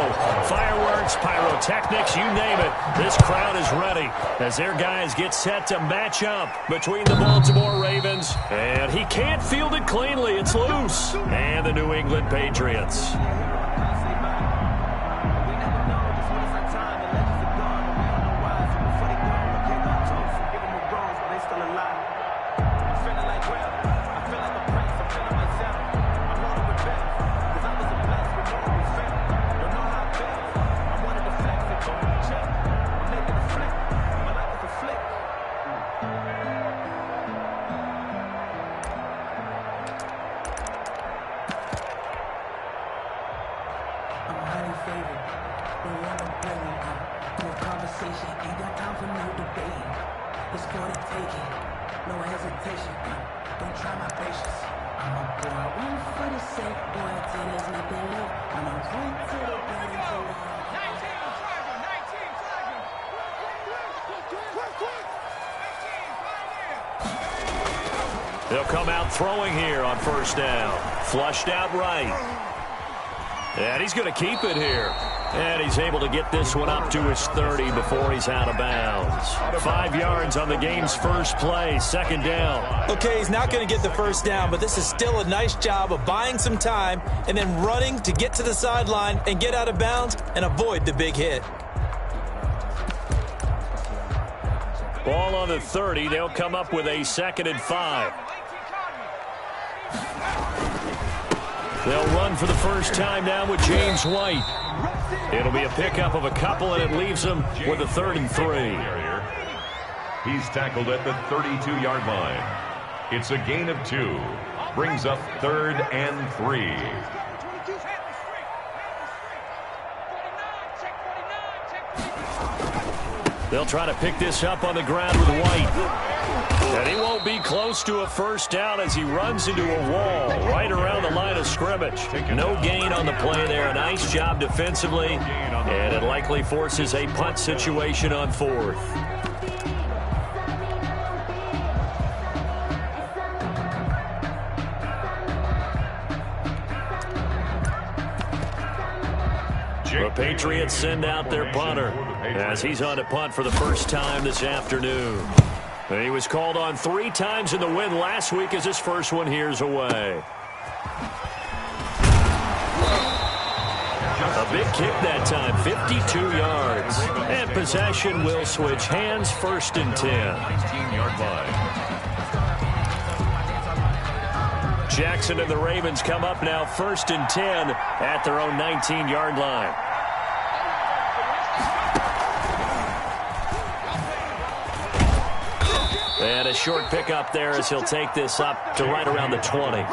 Fireworks, pyrotechnics, you name it. This crowd is ready as their guys get set to match up between the Baltimore Ravens, and he can't field it cleanly. It's loose. And the New England Patriots. I'm highly favored. They want to play me out. No conversation, ain't got time for no debate. It's for the taking, no hesitation. Don't try my patience. I'm a boy, one for the sake, boy, till there's nothing left. I'm a run to the bed until They'll come out throwing here on first down. Flushed out right. And he's going to keep it here. And he's able to get this one up to his 30 before he's out of bounds. 5 yards on the game's first play, second down. Okay, he's not going to get the first down, but this is still a nice job of buying some time and then running to get to the sideline and get out of bounds and avoid the big hit. Ball on the 30. They'll come up with a 2nd and 5. They'll run for the first time now with James White. It'll be a pickup of a couple, and it leaves them with a 3rd and 3. He's tackled at the 32-yard line. It's a gain of 2. Brings up 3rd and 3. They'll try to pick this up on the ground with White. And he won't be close to a first down as he runs into a wall right around the line of scrimmage. No gain on the play there. A nice job defensively. And it likely forces a punt situation on 4th. The Patriots send out their punter as he's on to punt for the first time this afternoon. He was called on 3 times in the win last week as his first one here's away. A big kick that time, 52 yards. And possession will switch hands, 1st and 10. 19-yard line. Jackson and the Ravens come up now 1st and 10 at their own 19-yard line. And a short pickup there as he'll take this up to right around the 20.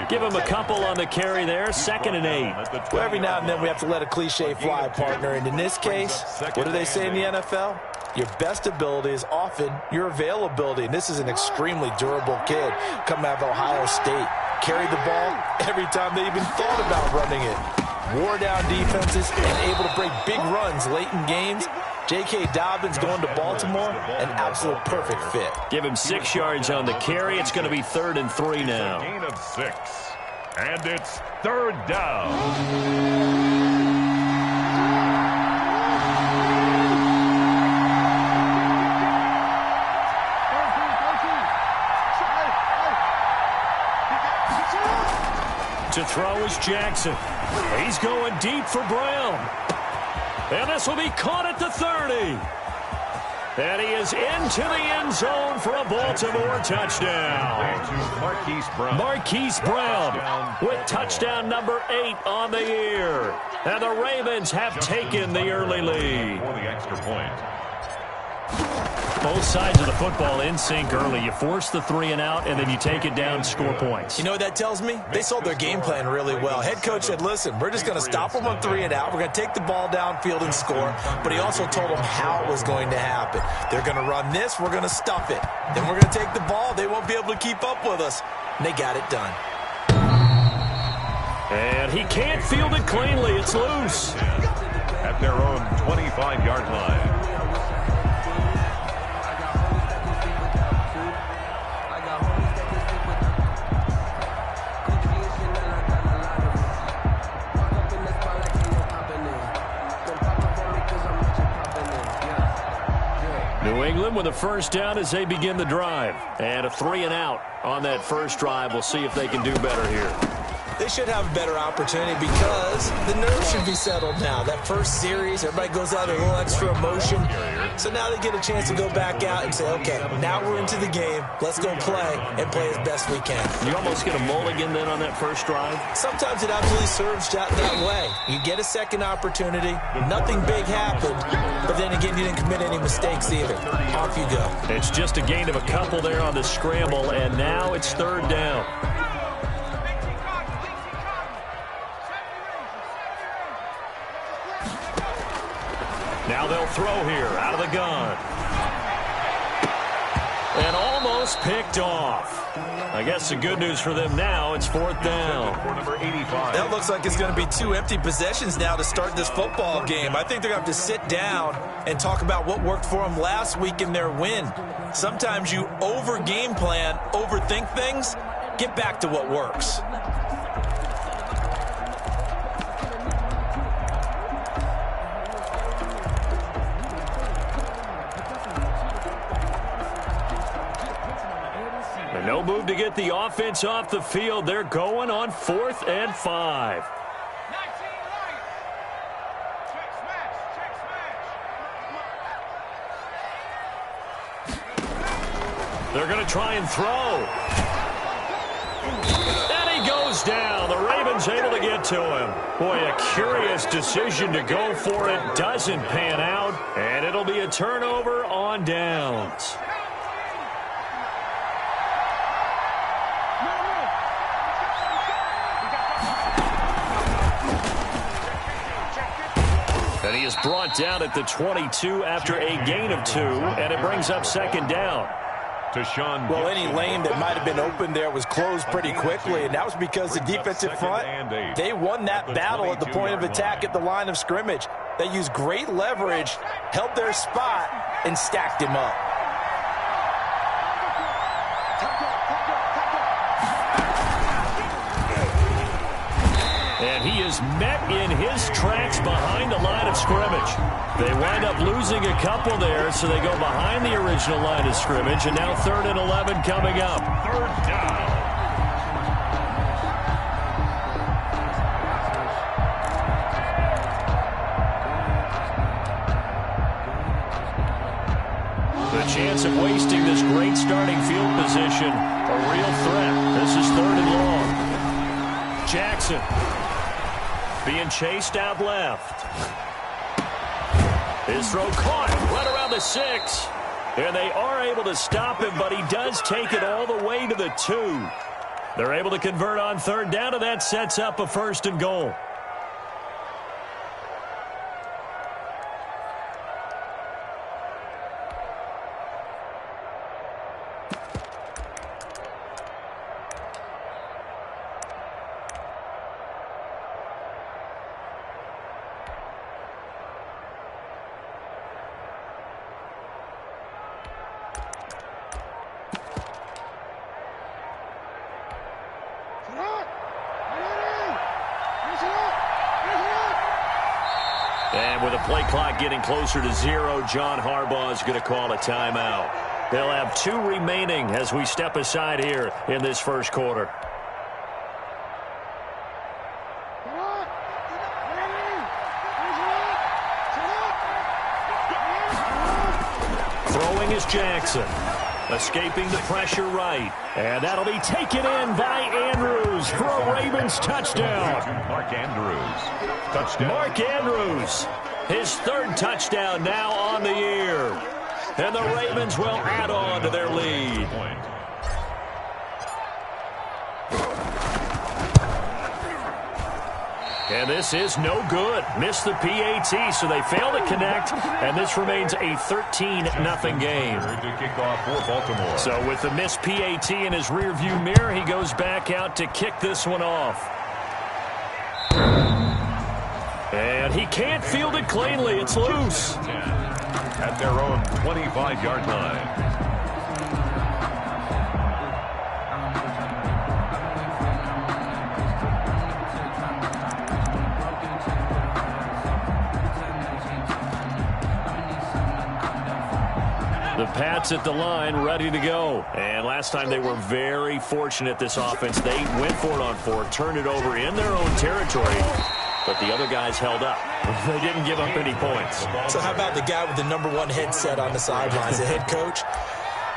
Give him a couple on the carry there, 2nd and 8. Well, every now and then we have to let a cliche fly, partner. And in this case, what do they say in the NFL? Your best ability is often your availability. And this is an extremely durable kid coming out of Ohio State. Carried the ball every time they even thought about running it. Wore down defenses and able to break big runs late in games. J.K. Dobbins going to Baltimore, an absolute perfect fit. Give him 6 yards on the carry. It's going to be 3rd and 3 now. Gain of 6. And it's 3rd down. To throw is Jackson. He's going deep for Brown. And this will be caught at the 30. And he is into the end zone for a Baltimore touchdown. Marquise Brown with touchdown number 8 on the year. And the Ravens have taken the early lead. For the extra point. Both sides of the football in sync early. You force the 3 and out, and then you take it down, score points. You know what that tells me? They sold their game plan really well. Head coach said, listen, we're just going to stop them on 3 and out. We're going to take the ball downfield and score. But he also told them how it was going to happen. They're going to run this. We're going to stuff it. Then we're going to take the ball. They won't be able to keep up with us. And they got it done. And he can't field it cleanly. It's loose. At their own 25-yard line. New England with a first down as they begin the drive. And a 3 and out on that first drive. We'll see if they can do better here. They should have a better opportunity because the nerves should be settled now. That first series, everybody goes out with a little extra emotion. So now they get a chance to go back out and say, okay, now we're into the game. Let's go play and play as best we can. You almost get a mulligan then on that first drive? Sometimes it absolutely serves that way. You get a second opportunity. Nothing big happened. But then again, you didn't commit any mistakes either. Off you go. It's just a gain of a couple there on the scramble, and now it's 3rd down. Now they'll throw here out of the gun. And almost picked off. I guess the good news for them now, it's 4th down. For number 85. That looks like it's going to be 2 empty possessions now to start this football game. I think they're going to have to sit down and talk about what worked for them last week in their win. Sometimes you over-game plan, overthink things. Get back to what works. No move to get the offense off the field. They're going on 4th and 5. They're going to try and throw. And he goes down. The Ravens able to get to him. Boy, a curious decision to go for it. Doesn't pan out. And it'll be a turnover on downs. And he is brought down at the 22 after a gain of 2, and it brings up 2nd down. Well, any lane that might have been open there was closed pretty quickly, and that was because the defensive front, they won that battle at the point of attack at the line of scrimmage. They used great leverage, held their spot, and stacked him up. And he is met in his tracks behind the line of scrimmage. They wind up losing a couple there, so they go behind the original line of scrimmage, and now 3rd and 11 coming up. 3rd down. The chance of wasting this great starting field position, a real threat. This is 3rd and long. Jackson being chased out left. His throw caught right around the 6. And they are able to stop him, but he does take it all the way to the 2. They're able to convert on 3rd down, and that sets up a 1st and goal. And with the play clock getting closer to 0, John Harbaugh is going to call a timeout. They'll have 2 remaining as we step aside here in this first quarter. Throwing is Jackson. Escaping the pressure right. And that'll be taken in by Andrews for a Ravens touchdown. Mark Andrews. Touchdown. Mark Andrews, his 3rd touchdown now on the year. And the Ravens will add on to their lead. And this is no good. Missed the PAT, so they fail to connect, and this remains a 13-0 game. To kick off for Baltimore. So with the missed PAT in his rearview mirror, he goes back out to kick this one off. And he can't field it cleanly. It's loose. At their own 25-yard line. The Pats at the line, ready to go. And last time they were very fortunate, this offense. They went for it on 4, turned it over in their own territory, but the other guys held up. They didn't give up any points. So how about the guy with the #1 headset on the sidelines, the head coach?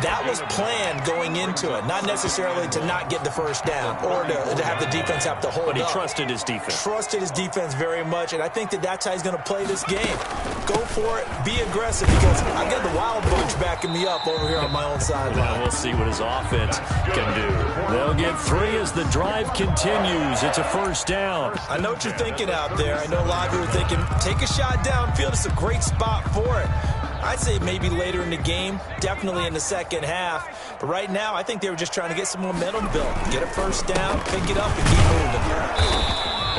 That was planned going into it, not necessarily to not get the first down or to have the defense have to hold up. But he trusted his defense. Trusted his defense very much, and I think that's how he's going to play this game. Go for it, be aggressive, because I've got the Wild Bunch backing me up over here on my own sideline. Now we'll see what his offense can do. They'll get 3 as the drive continues. It's a first down. I know what you're thinking out there. I know a lot of you are thinking, take a shot downfield. It's a great spot for it. I'd say maybe later in the game, definitely in the second half. But right now, I think they were just trying to get some momentum built. Get a first down, pick it up, and keep moving.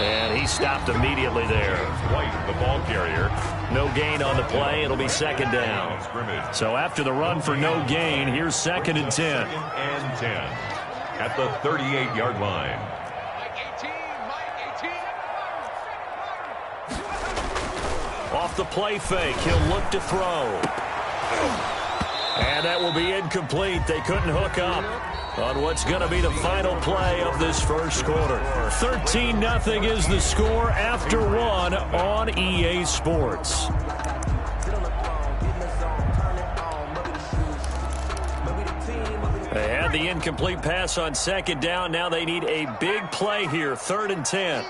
And he stopped immediately there. White, the ball carrier. No gain on the play. It'll be second down. So after the run for no gain, here's 2nd and 10. 2nd and 10 at the 38-yard line. Off the play fake, he'll look to throw. And that will be incomplete. They couldn't hook up on what's going to be the final play of this first quarter. 13-0 is the score after 1 on EA Sports. They had the incomplete pass on second down. Now they need a big play here, 3rd and 10.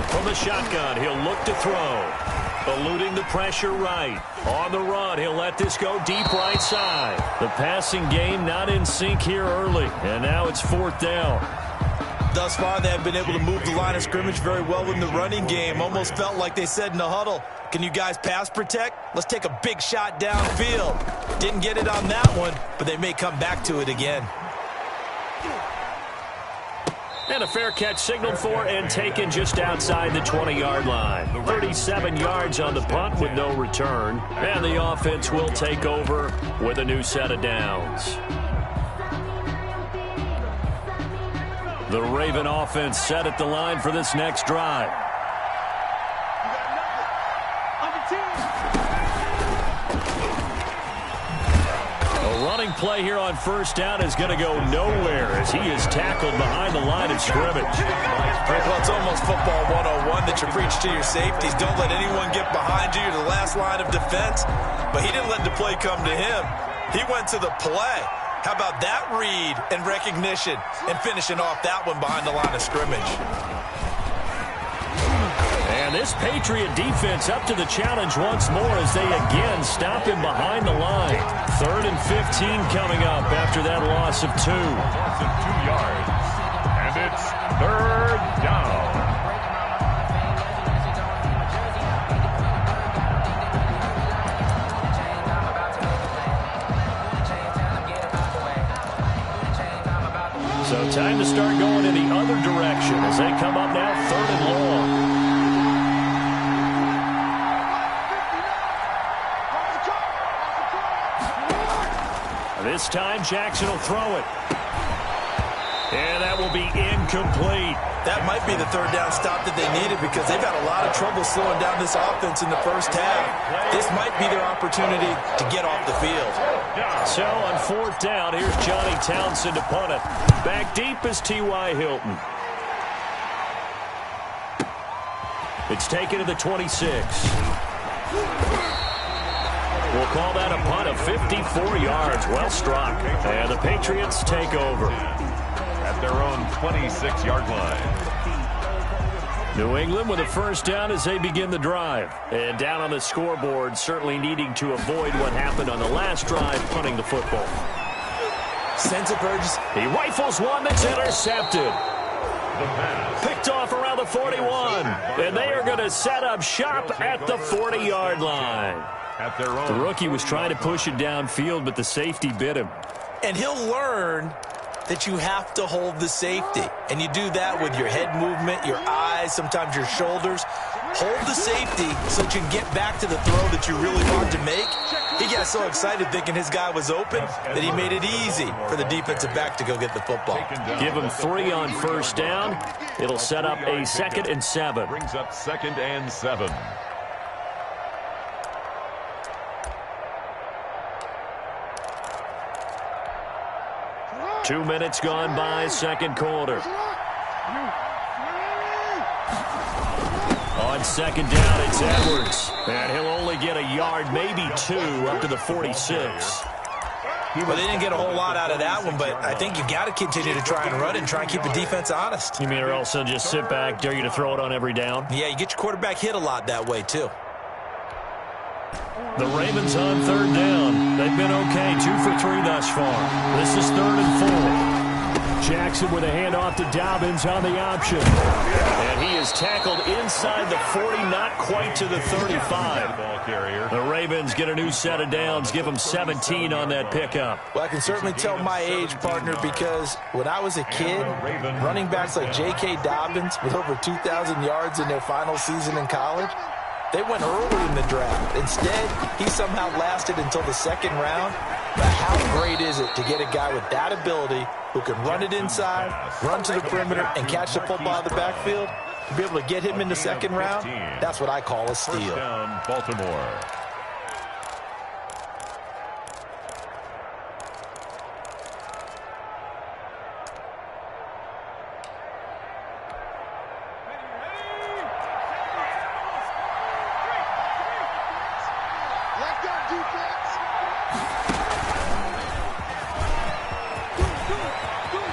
From the shotgun, he'll look to throw. Eluding the pressure right. On the run, he'll let this go deep right side. The passing game not in sync here early. And now it's 4th down. Thus far, they have been able to move the line of scrimmage very well in the running game. Almost felt like they said in the huddle, can you guys pass protect? Let's take a big shot downfield. Didn't get it on that one, but they may come back to it again. And a fair catch signaled for and taken just outside the 20-yard line. 37 yards on the punt with no return. And the offense will take over with a new set of downs. The Raven offense set at the line for this next drive. A running play here on first down is going to go nowhere as he is tackled behind the line of scrimmage. Well, it's almost football 101 that you preach to your safeties. Don't let anyone get behind you. You're the last line of defense. But he didn't let the play come to him. He went to the play. How about that read and recognition and finishing off that one behind the line of scrimmage? And this Patriot defense up to the challenge once more as they again stop him behind the line. 3rd and 15 coming up after that loss of 2. Loss of 2 yards. And it's 3rd down. So time to start going in the other direction as they come up now 3rd and long. This time Jackson will throw it. And that will be incomplete. That might be the 3rd down stop that they needed because they've had a lot of trouble slowing down this offense in the first half. This might be their opportunity to get off the field. So on 4th down, here's Johnny Townsend to punt it. Back deep is T.Y. Hilton. It's taken to the 26. We'll call that a punt of 54 yards. Well struck. And the Patriots take over at their own 26-yard line. New England with a first down as they begin the drive. And down on the scoreboard, certainly needing to avoid what happened on the last drive, punting the football. Sense of urgency. He rifles one that's intercepted. Picked off around the 41. And they are going to set up shop at the 40-yard line. The rookie was trying to push it downfield, but the safety bit him. And he'll learn that you have to hold the safety. And you do that with your head movement, your eyes, sometimes your shoulders. Hold the safety so that you can get back to the throw that you really want to make. He got so excited thinking his guy was open that he made it easy for the defensive back to go get the football. Give him 3 on first down. It'll set up a 2nd and 7. Brings up 2nd and 7. Two minutes gone by, second quarter. On second down, it's Edwards. And he'll only get a yard, maybe 2, up to the 46. Well, they didn't get a whole lot out of that one, but I think you got to continue to try and run it and try and keep the defense honest. You mean or else they'll just sit back, dare you to throw it on every down? Yeah, you get your quarterback hit a lot that way, too. The Ravens on third down. They've been okay, 2 for 3 thus far. This is 3rd and 4. Jackson with a handoff to Dobbins on the option. And he is tackled inside the 40, not quite to the 35. Ball carrier. The Ravens get a new set of downs, give them 17 on that pickup. Well, I can certainly tell my age, partner, because when I was a kid, running backs like J.K. Dobbins with over 2,000 yards in their final season in college, they went early in the draft. Instead, he somehow lasted until the 2nd round. But how great is it to get a guy with that ability who can run it inside, run to the perimeter, and catch the football out of the backfield? To be able to get him in the 2nd round, that's what I call a steal. First down, Baltimore.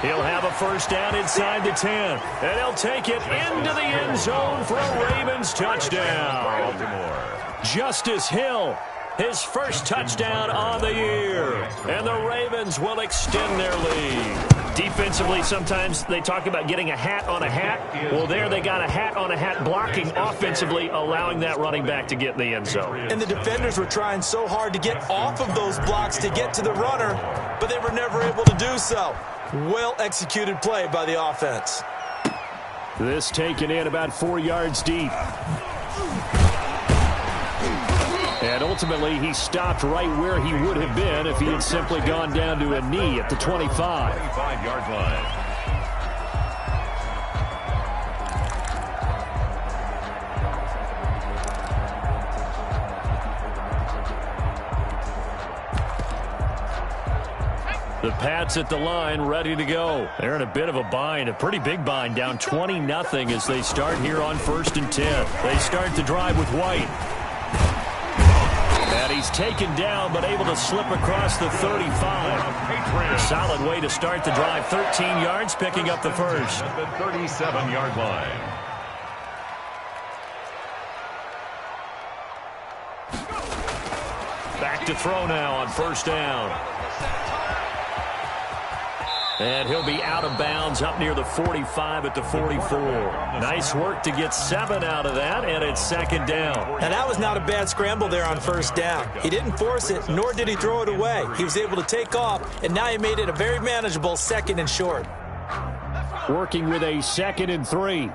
He'll have a first down inside the 10. And he'll take it into the end zone for a Ravens touchdown. Justice Hill, his first touchdown on the year. And the Ravens will extend their lead. Defensively, sometimes they talk about getting a hat on a hat. Well, there they got a hat on a hat blocking offensively, allowing that running back to get in the end zone. And the defenders were trying so hard to get off of those blocks to get to the runner, but they were never able to do so. Well-executed play by the offense. This taken in about 4 yards deep. And ultimately, he stopped right where he would have been if he had simply gone down to a knee at the 25. 25-yard line. The Pats at the line, ready to go. They're in a bit of a bind, a pretty big bind, down 20-0 as they start here on 1st and 10. They start the drive with White. And he's taken down, but able to slip across the 35. A solid way to start the drive, 13 yards, picking up the first. At the 37-yard line. Back to throw now on 1st down. And he'll be out of bounds up near the 45 at the 44. Nice work to get 7 out of that, and it's 2nd down. Now, that was not a bad scramble there on 1st down. He didn't force it, nor did he throw it away. He was able to take off, and now he made it a very manageable 2nd and short. Working with a 2nd and 3.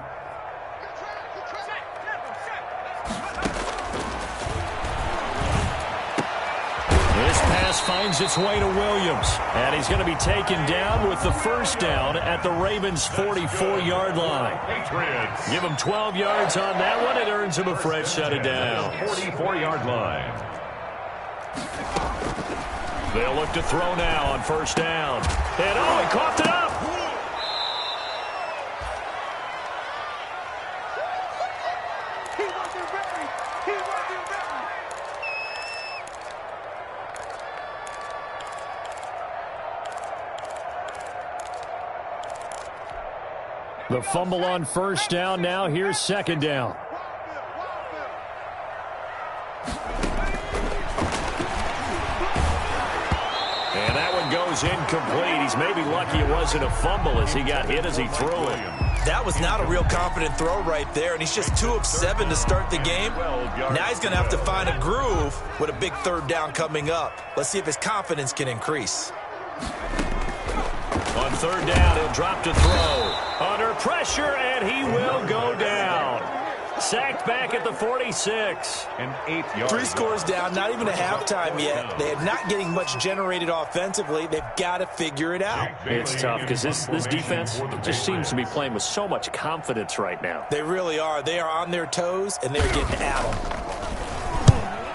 Finds its way to Williams, and he's going to be taken down with the 1st down at the Ravens' 44-yard line. Give him 12 yards on that one. It earns him a fresh set of downs. 44-yard line. They'll look to throw now on 1st down. And he coughed it up. The fumble on 1st down. Now here's 2nd down. And that one goes incomplete. He's maybe lucky it wasn't a fumble as he got hit as he threw it. That was not a real confident throw right there, and he's just 2 of 7 to start the game. Now he's going to have to find a groove with a big 3rd down coming up. Let's see if his confidence can increase. On 3rd down, he'll drop to throw. Under pressure, and he will go down. Sacked back at the 46. An 8-yard. 3 scores down, not even a halftime yet. They are not getting much generated offensively. They've got to figure it out. It's tough because this defense just seems to be playing with so much confidence right now. They really are. They are on their toes, and they're getting at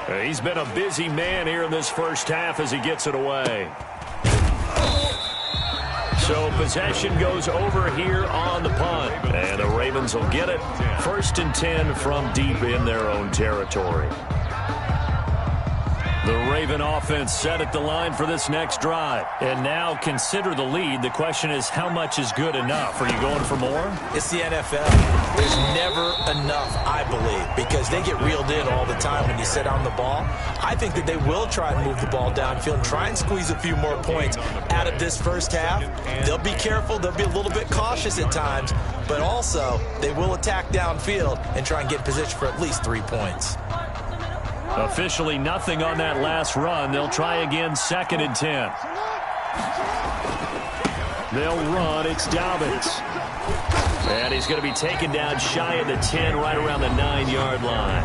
them. He's been a busy man here in this 1st half as he gets it away. So possession goes over here on the punt. And the Ravens will get it. 1st and 10 from deep in their own territory. The Raven offense set at the line for this next drive. And now consider the lead. The question is, how much is good enough? Are you going for more? It's the NFL. There's never enough, I believe, because they get reeled in all the time when you sit on the ball. I think that they will try and move the ball downfield and try and squeeze a few more points out of this first half. They'll be careful. They'll be a little bit cautious at times. But also, they will attack downfield and try and get in position for at least 3 points. Officially nothing on that last run. They'll try again, 2nd and 10. They'll run. It's Dobbins. And he's going to be taken down shy of the 10, right around the 9-yard line.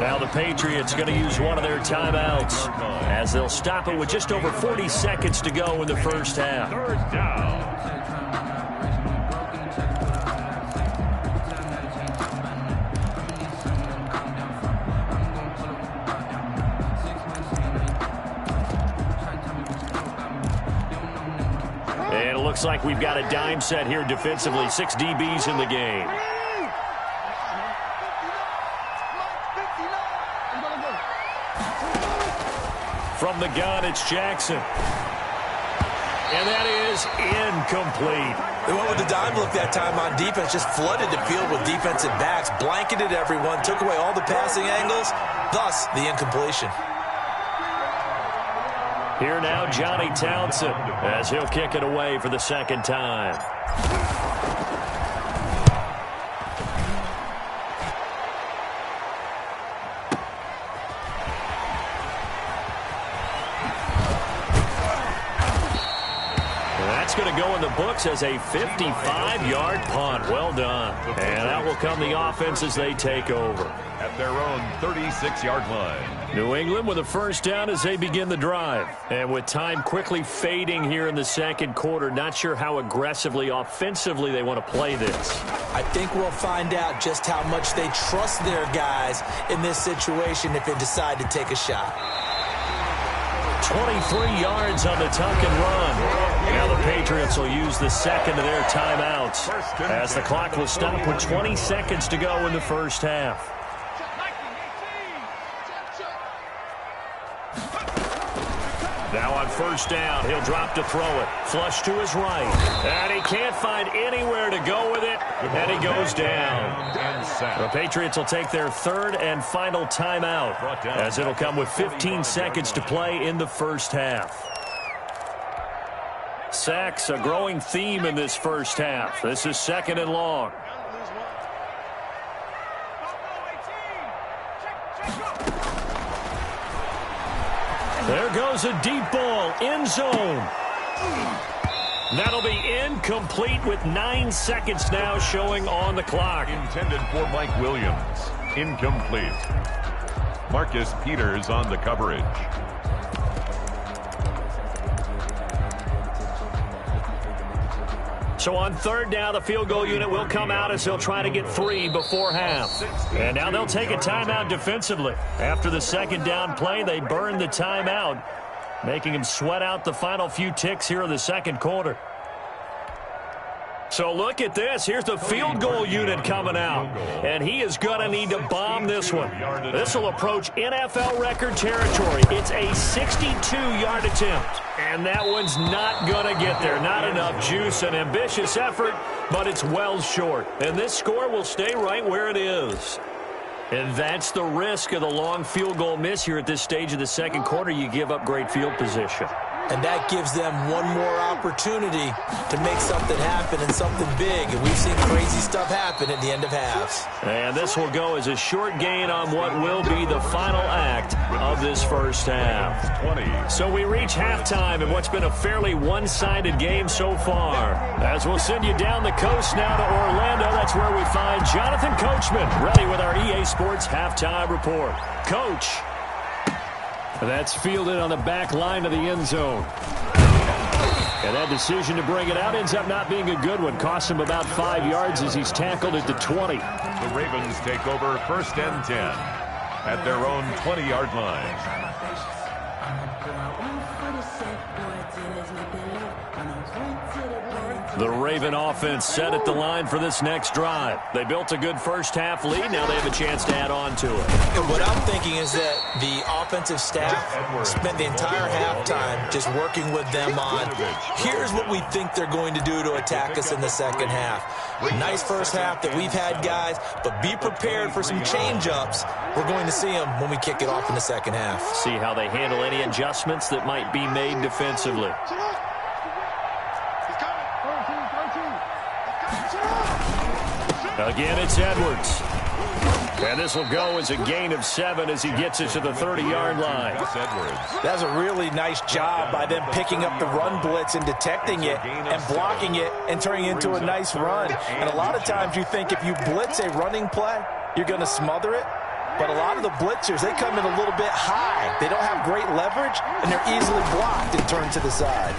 Now the Patriots going to use one of their timeouts as they'll stop it with just over 40 seconds to go in the first half. 3rd down. And it looks like we've got a dime set here defensively. 6 DBs in the game. From the gun, it's Jackson. And that is incomplete. They went with the dime look that time on defense, just flooded the field with defensive backs, blanketed everyone, took away all the passing angles, thus the incompletion. Here now, Johnny Townsend, as he'll kick it away for the 2nd time. That's going to go in the books as a 55-yard punt. Well done. And out will come the offense as they take over. At their own 36-yard line. New England with a 1st down as they begin the drive. And with time quickly fading here in the 2nd quarter, not sure how aggressively, offensively they want to play this. I think we'll find out just how much they trust their guys in this situation if they decide to take a shot. 23 yards on the tuck and run. Now the Patriots will use the 2nd of their timeouts as the clock will stop with 20 seconds to go in the first half. Now on 1st down, he'll drop to throw it. Flush to his right. And he can't find anywhere to go with it. And he goes down. The Patriots will take their 3rd and final timeout as it'll come with 15 seconds to play in the first half. Sacks, a growing theme in this first half. This is 2nd and long. There goes a deep ball, end zone. That'll be incomplete with 9 seconds now showing on the clock. Intended for Mike Williams. Incomplete. Marcus Peters on the coverage. So on 3rd down, the field goal unit will come out as they'll try to get 3 before half. And now they'll take a timeout defensively. After the 2nd down play, they burn the timeout, making him sweat out the final few ticks here in the 2nd quarter. So look at this. Here's the field goal unit coming out. And he is going to need to bomb this one. This will approach NFL record territory. It's a 62-yard attempt. And that one's not going to get there. Not enough juice. An ambitious effort, but it's well short. And this score will stay right where it is. And that's the risk of the long field goal miss here at this stage of the 2nd quarter. You give up great field position. And that gives them one more opportunity to make something happen and something big. And we've seen crazy stuff happen at the end of halves. And this will go as a short gain on what will be the final act of this first half. 20. So we reach halftime in what's been a fairly one-sided game so far. As we'll send you down the coast now to Orlando, that's where we find Jonathan Coachman, ready with our EA Sports Halftime Report. Coach. That's fielded on the back line of the end zone. And that decision to bring it out ends up not being a good one. Costs him about 5 yards as he's tackled at the 20. The Ravens take over 1st and 10 at their own 20-yard line. The Raven offense set at the line for this next drive. They built a good first-half lead. Now they have a chance to add on to it. And what I'm thinking is that the offensive staff spent the entire halftime just working with them on, here's what we think they're going to do to attack us in the second half. Nice first half that we've had, guys, but be prepared for some change-ups. We're going to see them when we kick it off in the second half. See how they handle any adjustments that might be made defensively. Again, it's Edwards. And this will go as a gain of 7 as he gets it to the 30-yard line. That's a really nice job by them picking up the run blitz and detecting it and blocking it and turning it into a nice run. And a lot of times you think if you blitz a running play, you're going to smother it. But a lot of the blitzers, they come in a little bit high. They don't have great leverage, and they're easily blocked and turned to the side.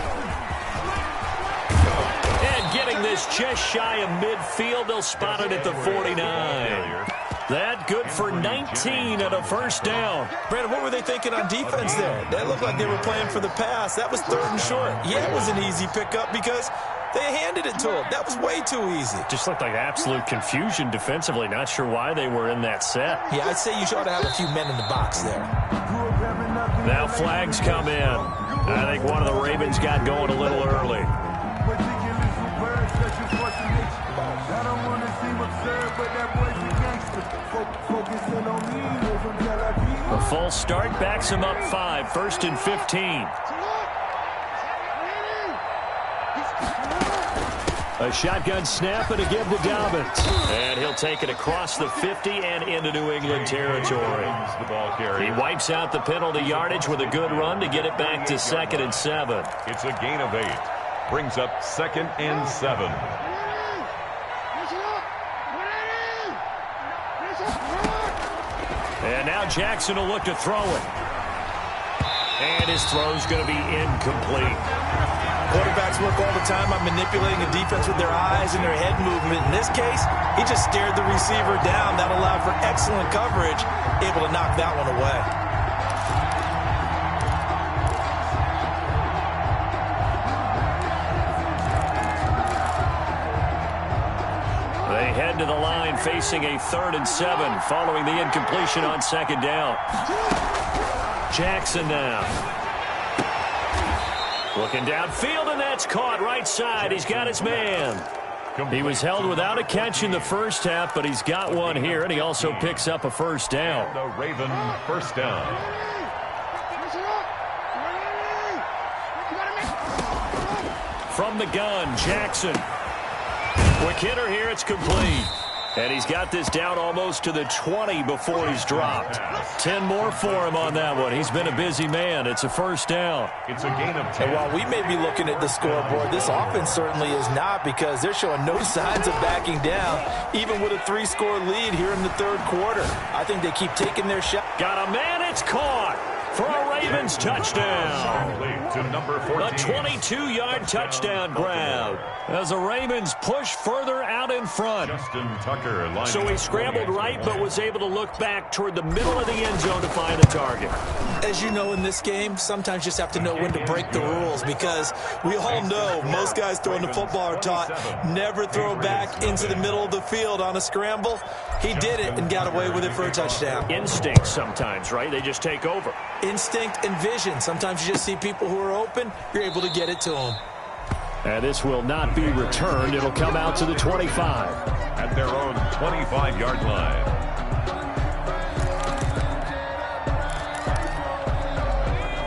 And getting this just shy of midfield, they'll spot it at the 49. That good for 19 and a first down. Brandon, what were they thinking on defense there? That looked like they were playing for the pass. That was 3rd and short. Yeah, it was an easy pickup because they handed it to him. That was way too easy. Just looked like absolute confusion defensively. Not sure why they were in that set. Yeah, I'd say you ought to have a few men in the box there. Now flags come in. I think one of the Ravens got going a little early. A false start backs him up 5, 1st and 15. A shotgun snap and a give to Dobbins. And he'll take it across the 50 and into New England territory. He wipes out the penalty yardage with a good run to get it back to 2nd and 7. It's a gain of 8. Brings up 2nd and 7. And now Jackson will look to throw it. And his throw's going to be incomplete. Quarterbacks work all the time on manipulating a defense with their eyes and their head movement. In this case, he just stared the receiver down. That allowed for excellent coverage, able to knock that one away. They head to the line facing a 3rd and 7 following the incompletion on 2nd down. Jackson now. Looking downfield, and that's caught right side. He's got his man. He was held without a catch in the first half, but he's got one here, and he also picks up a first down. The Raven first down. From the gun, Jackson. Quick hitter here, it's complete. And he's got this down almost to the 20 before he's dropped. 10 more for him on that one. He's been a busy man. It's a first down. It's a gain of 10. And while we may be looking at the scoreboard, this offense certainly is not, because they're showing no signs of backing down, even with a 3-score lead here in the 3rd quarter. I think they keep taking their shot. Got a man, it's caught for a Ravens touchdown. To number 14. A 22-yard touchdown grab as the Ravens push further out in front. Justin Tucker. So he scrambled right but was able to look back toward the middle of the end zone to find the target. As you know, in this game, sometimes you just have to know when to break the rules, because we all know most guys throwing the football are taught never throw back into the middle of the field on a scramble. He did it and got away with it for a touchdown. Instinct sometimes, right? They just take over. Instinct and vision. Sometimes you just see people who are open, you're able to get it to them. And this will not be returned. It'll come out to the 25. At their own 25-yard line.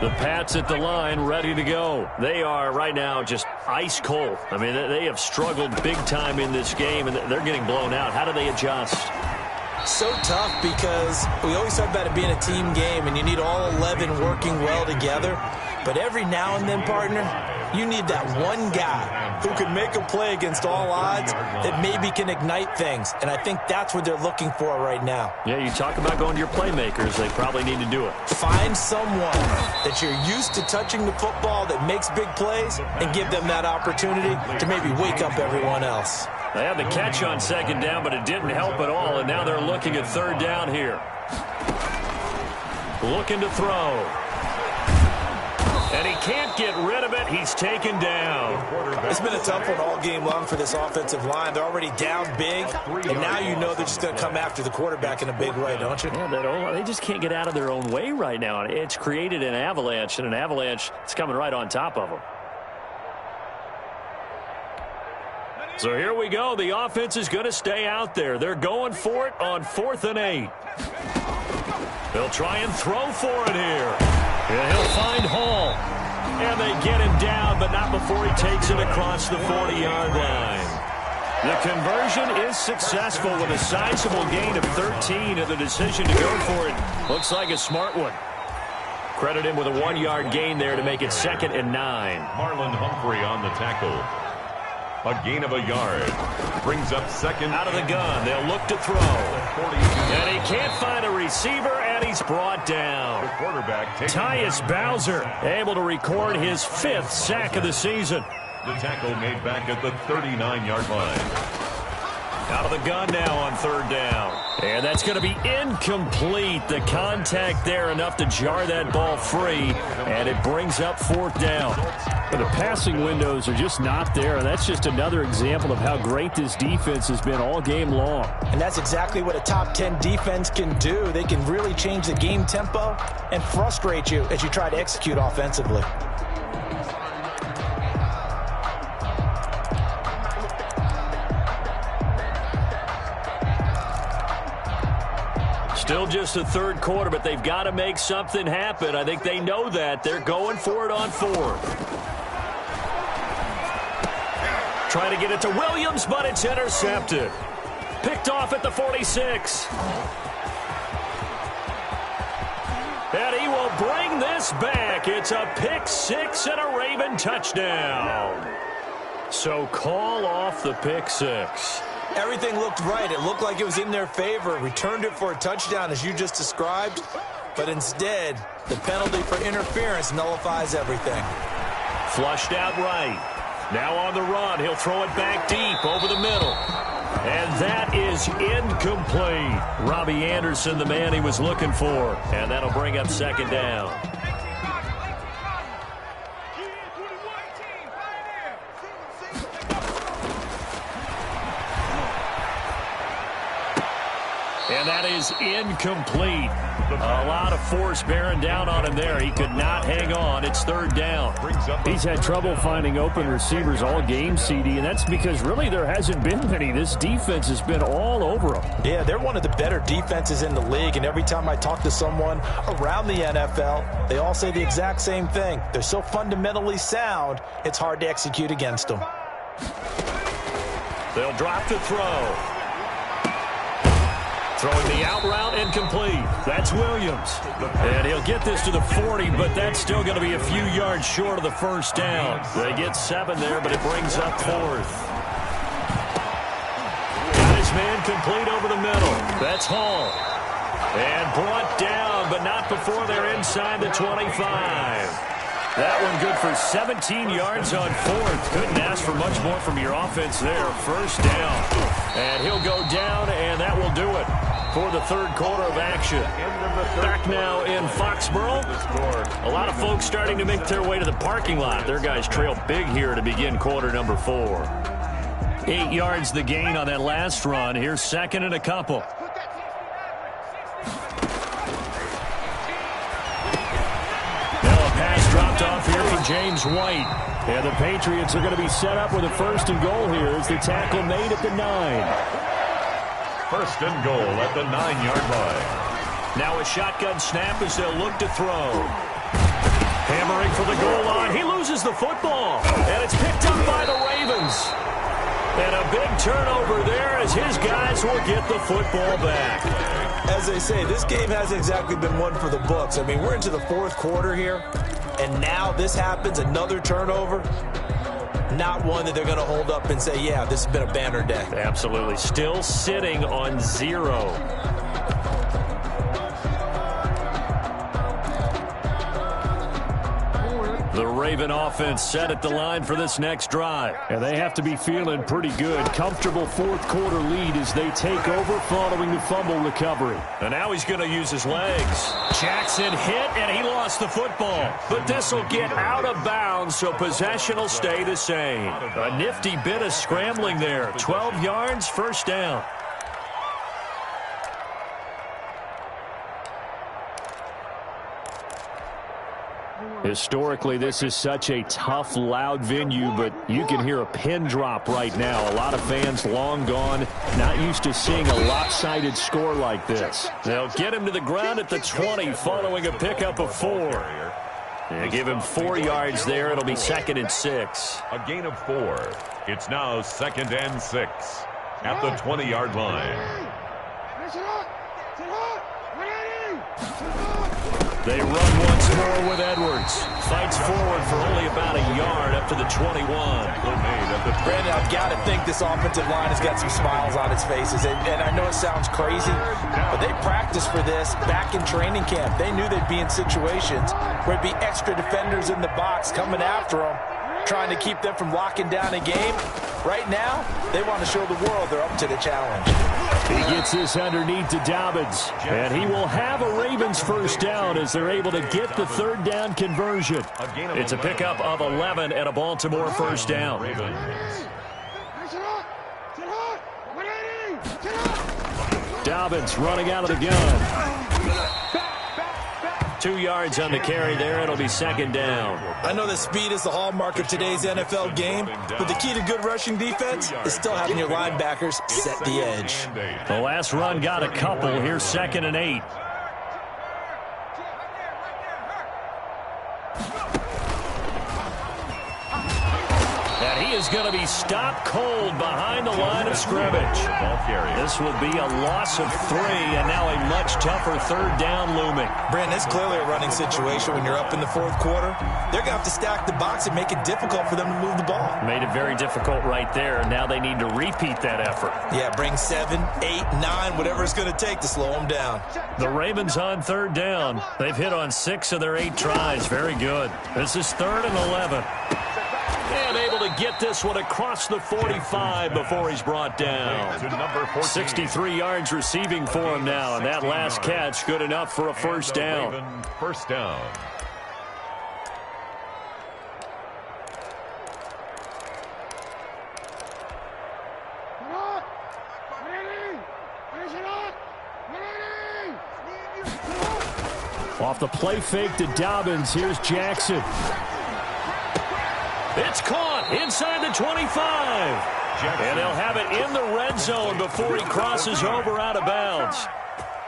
The Pats at the line, ready to go. They are right now just ice cold. I mean, they have struggled big time in this game, and they're getting blown out. How do they adjust? So tough, because we always talk about it being a team game, and you need all 11 working well together. But every now and then, partner, you need that one guy who can make a play against all odds that maybe can ignite things. And I think that's what they're looking for right now. Yeah, you talk about going to your playmakers. They probably need to do it. Find someone that you're used to touching the football that makes big plays and give them that opportunity to maybe wake up everyone else. They had the catch on 2nd down, but it didn't help at all, and now they're looking at 3rd down here. Looking to throw. And he can't get rid of it. He's taken down. It's been a tough one all game long for this offensive line. They're already down big, and now you know they're just going to come after the quarterback in a big way, don't you? Yeah, they just can't get out of their own way right now. It's created an avalanche, and an avalanche is coming right on top of them. So here we go. The offense is going to stay out there. They're going for it on 4th and 8. They'll try and throw for it here. And he'll find Hall. And they get him down, but not before he takes it across the 40-yard line. The conversion is successful with a sizable gain of 13, and the decision to go for it looks like a smart one. Credit him with a 1-yard gain there to make it 2nd and 9. Marlon Humphrey on the tackle. A gain of a yard. Brings up 2nd. Out of the gun. They'll look to throw. And he can't find a receiver, and he's brought down. The quarterback Tyus Bowser able to record his 5th sack of the season. The tackle made back at the 39-yard line. Out of the gun now on 3rd down. And that's going to be incomplete. The contact there enough to jar that ball free, and it brings up 4th down. But the passing windows are just not there. That's just another example of how great this defense has been all game long. And that's exactly what a top 10 defense can do. They can really change the game tempo and frustrate you as you try to execute offensively. Still just the 3rd quarter, but they've got to make something happen. I think they know that. They're going for it on 4th. Trying to get it to Williams, but it's intercepted. Picked off at the 46. And he will bring this back. It's a pick 6 and a Raven touchdown. So call off the pick 6. Everything looked right. It looked like it was in their favor. Returned it for a touchdown, as you just described. But instead, the penalty for interference nullifies everything. Flushed out right. Now on the run. He'll throw it back deep over the middle. And that is incomplete. Robbie Anderson, the man he was looking for. And that'll bring up 2nd down. And that is incomplete. A lot of force bearing down on him there. He could not hang on. It's 3rd down. He's had trouble finding open receivers all game, CD, and that's because really there hasn't been many. This defense has been all over them. Yeah, they're one of the better defenses in the league, and every time I talk to someone around the NFL, they all say the exact same thing. They're so fundamentally sound, it's hard to execute against them. They'll drop to throw. Throwing the out route incomplete. That's Williams. And he'll get this to the 40, but that's still going to be a few yards short of the 1st down. They get 7 there, but it brings up 4th. Got his man complete over the middle. That's Hall. And brought down, but not before they're inside the 25. That one good for 17 yards on 4th. Couldn't ask for much more from your offense there. 1st down. And he'll go down, and that will do it for the 3rd quarter of action. Back now in Foxborough. A lot of folks starting to make their way to the parking lot. Their guys trail big here to begin quarter number 4. 8 yards the gain on that last run. Here's 2nd and a couple. Dropped off here for James White. And the Patriots are going to be set up with a 1st and goal here as the tackle made at the 9. 1st and goal at the 9-yard line. Now a shotgun snap as they'll look to throw. Hammering for the goal line. He loses the football. And it's picked up by the Ravens. And a big turnover there as his guys will get the football back. As they say, this game hasn't exactly been one for the books. I mean, we're into the 4th quarter here. And now this happens, another turnover. Not one that they're going to hold up and say, yeah, this has been a banner day. Absolutely. Still sitting on 0. The Raven offense set at the line for this next drive. And they have to be feeling pretty good. Comfortable fourth-quarter lead as they take over following the fumble recovery. And now he's going to use his legs. Jackson hit, and he lost the football. But this will get out of bounds, so possession will stay the same. A nifty bit of scrambling there. 12 yards, first down. Historically, this is such a tough, loud venue, but you can hear a pin drop right now. A lot of fans long gone, not used to seeing a lopsided score like this. They'll get him to the ground at the 20 following a pickup of 4. They give him 4 yards there. It'll be 2nd and 6. A gain of 4. It's now 2nd and 6 at the 20-yard line. They run once more with Edwards. Fights forward for only about a yard up to the 21. Brandon, I've got to think this offensive line has got some smiles on its faces. And I know it sounds crazy, but they practiced for this back in training camp. They knew they'd be in situations where there'd be extra defenders in the box coming after them, trying to keep them from locking down a game. Right now, they want to show the world they're up to the challenge. He gets this underneath to Dobbins, and he will have a Ravens first down as they're able to get the third down conversion. It's a pickup of 11 and a Baltimore first down. Dobbins running out of the gun. 2 yards on the carry there. It'll be 2nd down. I know that speed is the hallmark of today's NFL game, but the key to good rushing defense is still having your linebackers set the edge. The last run got a couple. Here's 2nd and 8. And he is going to be stopped cold behind the line of scrimmage. This will be a loss of 3, and now a much tougher 3rd down looming. Brandon, it's clearly a running situation when you're up in the 4th quarter. They're going to have to stack the box and make it difficult for them to move the ball. Made it very difficult right there. Now they need to repeat that effort. Yeah, bring 7, 8, 9, whatever it's going to take to slow them down. The Ravens on 3rd down. They've hit on 6 of their 8 tries. Very good. This is 3rd and 11. And able to get this one across the 45 before he's brought down. 63 yards receiving for him now, and that last catch good enough for a first down. First down. Off the play fake to Dobbins, here's Jackson. It's caught inside the 25. And they'll have it in the red zone before he crosses over out of bounds.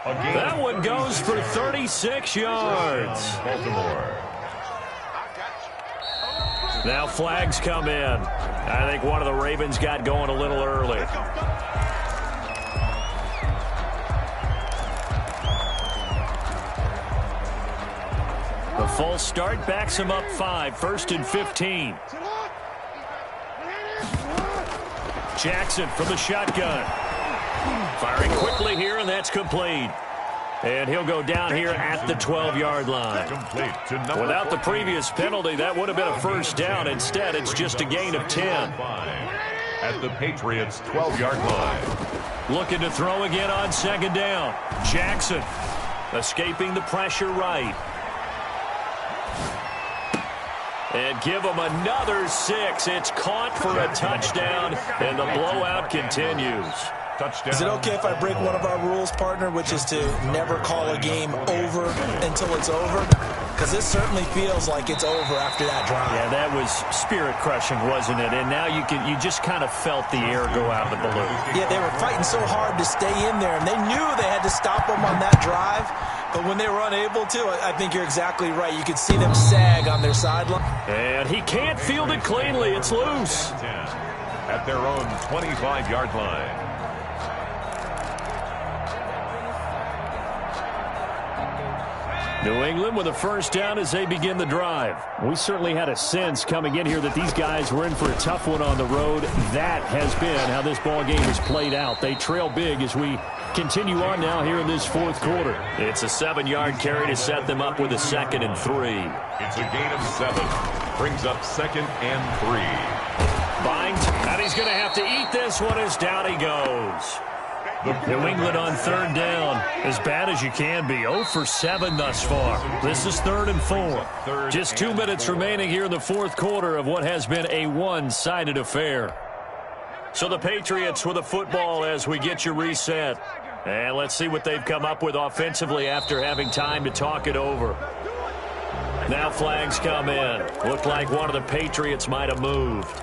That one goes for 36 yards. Now flags come in. I think one of the Ravens got going a little early. The false start backs him up 5, 1st and 15. Jackson from the shotgun. Firing quickly here, and that's complete. And he'll go down here at the 12-yard line. Without the previous penalty, that would have been a first down. Instead, it's just a gain of 10. At the Patriots' 12-yard line. Looking to throw again on 2nd down. Jackson escaping the pressure right. And give them another 6. It's caught for a touchdown, and the blowout continues. Touchdown. Is it okay if I break one of our rules, partner, which is to never call a game over until it's over? Because this certainly feels like it's over after that drive. Yeah, that was spirit-crushing, wasn't it? And now you just kind of felt the air go out of the balloon. Yeah, they were fighting so hard to stay in there, and they knew they had to stop them on that drive. But when they were unable to, I think you're exactly right. You could see them sag on their sideline. And he can't field it cleanly. It's loose. At their own 25-yard line. New England with a first down as they begin the drive. We certainly had a sense coming in here that these guys were in for a tough one on the road. That has been how this ball game has played out. They trail big as we continue on now here in this fourth quarter. It's a 7-yard carry to set them up with a 2nd and 3. It's a gain of 7. Brings up 2nd and 3. Binds, and he's going to have to eat this one as down he goes. New England on 3rd down, as bad as you can be. 0 for 7 thus far. This is 3rd and 4. Just 2 minutes remaining here in the fourth quarter of what has been a one-sided affair. So the Patriots with the football as we get you reset. And let's see what they've come up with offensively after having time to talk it over. Now flags come in. Looked like one of the Patriots might have moved.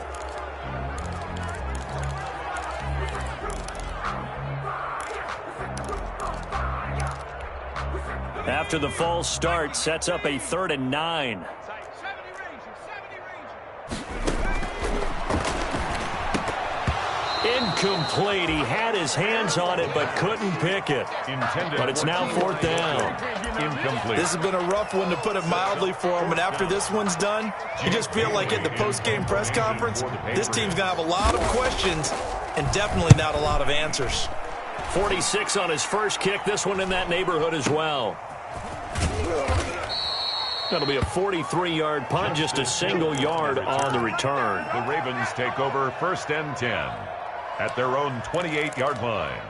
After the false start, sets up a 3rd and 9. Incomplete. He had his hands on it but couldn't pick it. But it's now 4th down. Incomplete. This has been a rough one, to put it mildly, for him. And after this one's done, you just feel like at the post-game press conference, this team's going to have a lot of questions and definitely not a lot of answers. 46 on his first kick. This one in that neighborhood as well. That'll be a 43-yard punt, just a single yard on the return. The Ravens take over 1st and 10 at their own 28-yard line.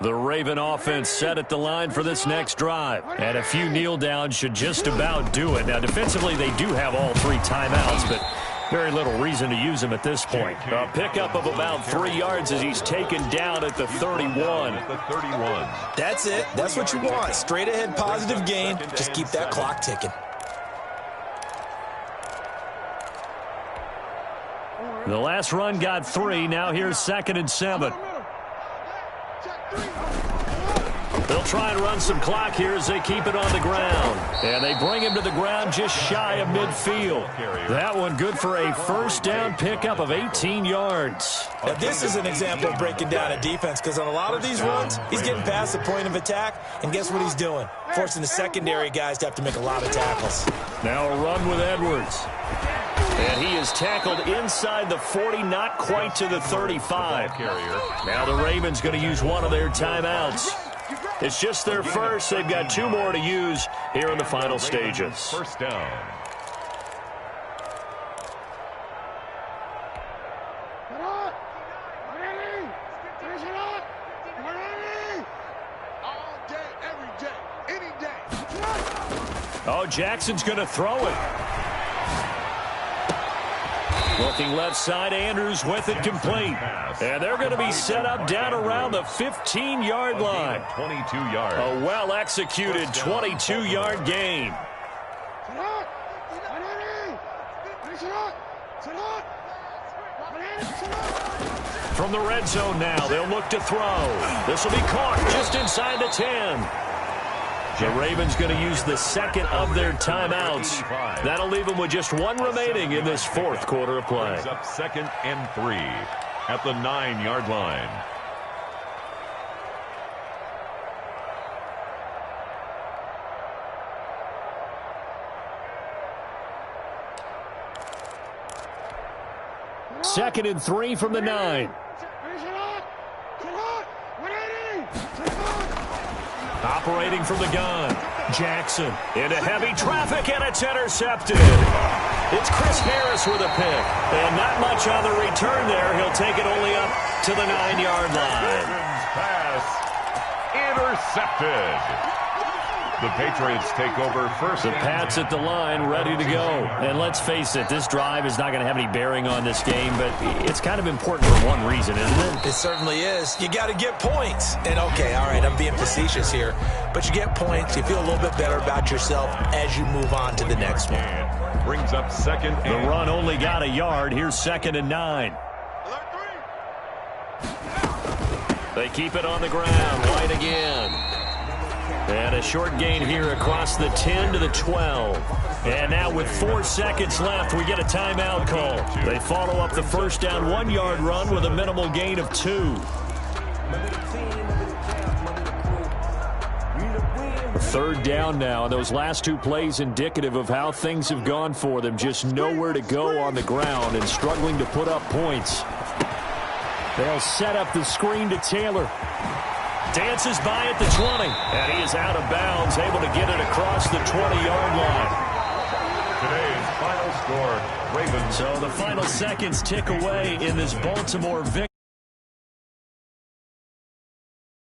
The Raven offense set at the line for this next drive. And a few kneel downs should just about do it. Now, defensively, they do have all 3 timeouts, but very little reason to use him at this point. A pickup of about 3 yards as he's taken down at the 31. That's it. That's what you want. Straight ahead positive gain. Just keep that clock ticking. The last run got 3. Now here's 2nd and 7. They'll try and run some clock here as they keep it on the ground. And they bring him to the ground just shy of midfield. That one good for a first down pickup of 18 yards. Now this is an example of breaking down a defense, because on a lot of these runs, he's getting past the point of attack, and guess what he's doing? Forcing the secondary guys to have to make a lot of tackles. Now a run with Edwards. And he is tackled inside the 40, not quite to the 35. Now the Ravens going to use one of their timeouts. It's just their first. They've got 2 more to use here in the final stages. First down. Oh, Jackson's going to throw it. Looking left side, Andrews with it complete. And they're going to be set up down around the 15-yard line. 22 yards. A well-executed 22-yard gain. From the red zone now, they'll look to throw. This will be caught just inside the 10. The Ravens going to use the 2nd of their timeouts. That'll leave them with just 1 remaining in this fourth quarter of play. Brings up 2nd and 3 at the 9-yard line. Second and 3 from the 9. Operating from the gun. Jackson into heavy traffic, and it's intercepted. It's Chris Harris with a pick. And not much on the return there. He'll take it only up to the 9-yard line. Pass intercepted. The Patriots take over first. The Pats at the line, ready to go. And let's face it, this drive is not going to have any bearing on this game, but it's kind of important for one reason, isn't it? It certainly is. You got to get points. And, okay, all right, I'm being facetious here, but you get points, you feel a little bit better about yourself as you move on to the next one. Brings up 2nd and the run only got a yard. Here's 2nd and 9. They keep it on the ground. White again. And a short gain here across the 10 to the 12. And now with 4 seconds left, we get a timeout call. They follow up the first down 1-yard run with a minimal gain of 2. Third down now, and those last 2 plays indicative of how things have gone for them. Just nowhere to go on the ground and struggling to put up points. They'll set up the screen to Taylor. Dances by at the 20, and he is out of bounds, able to get it across the 20-yard line. Today's final score, Ravens. So the final seconds tick away in this Baltimore victory.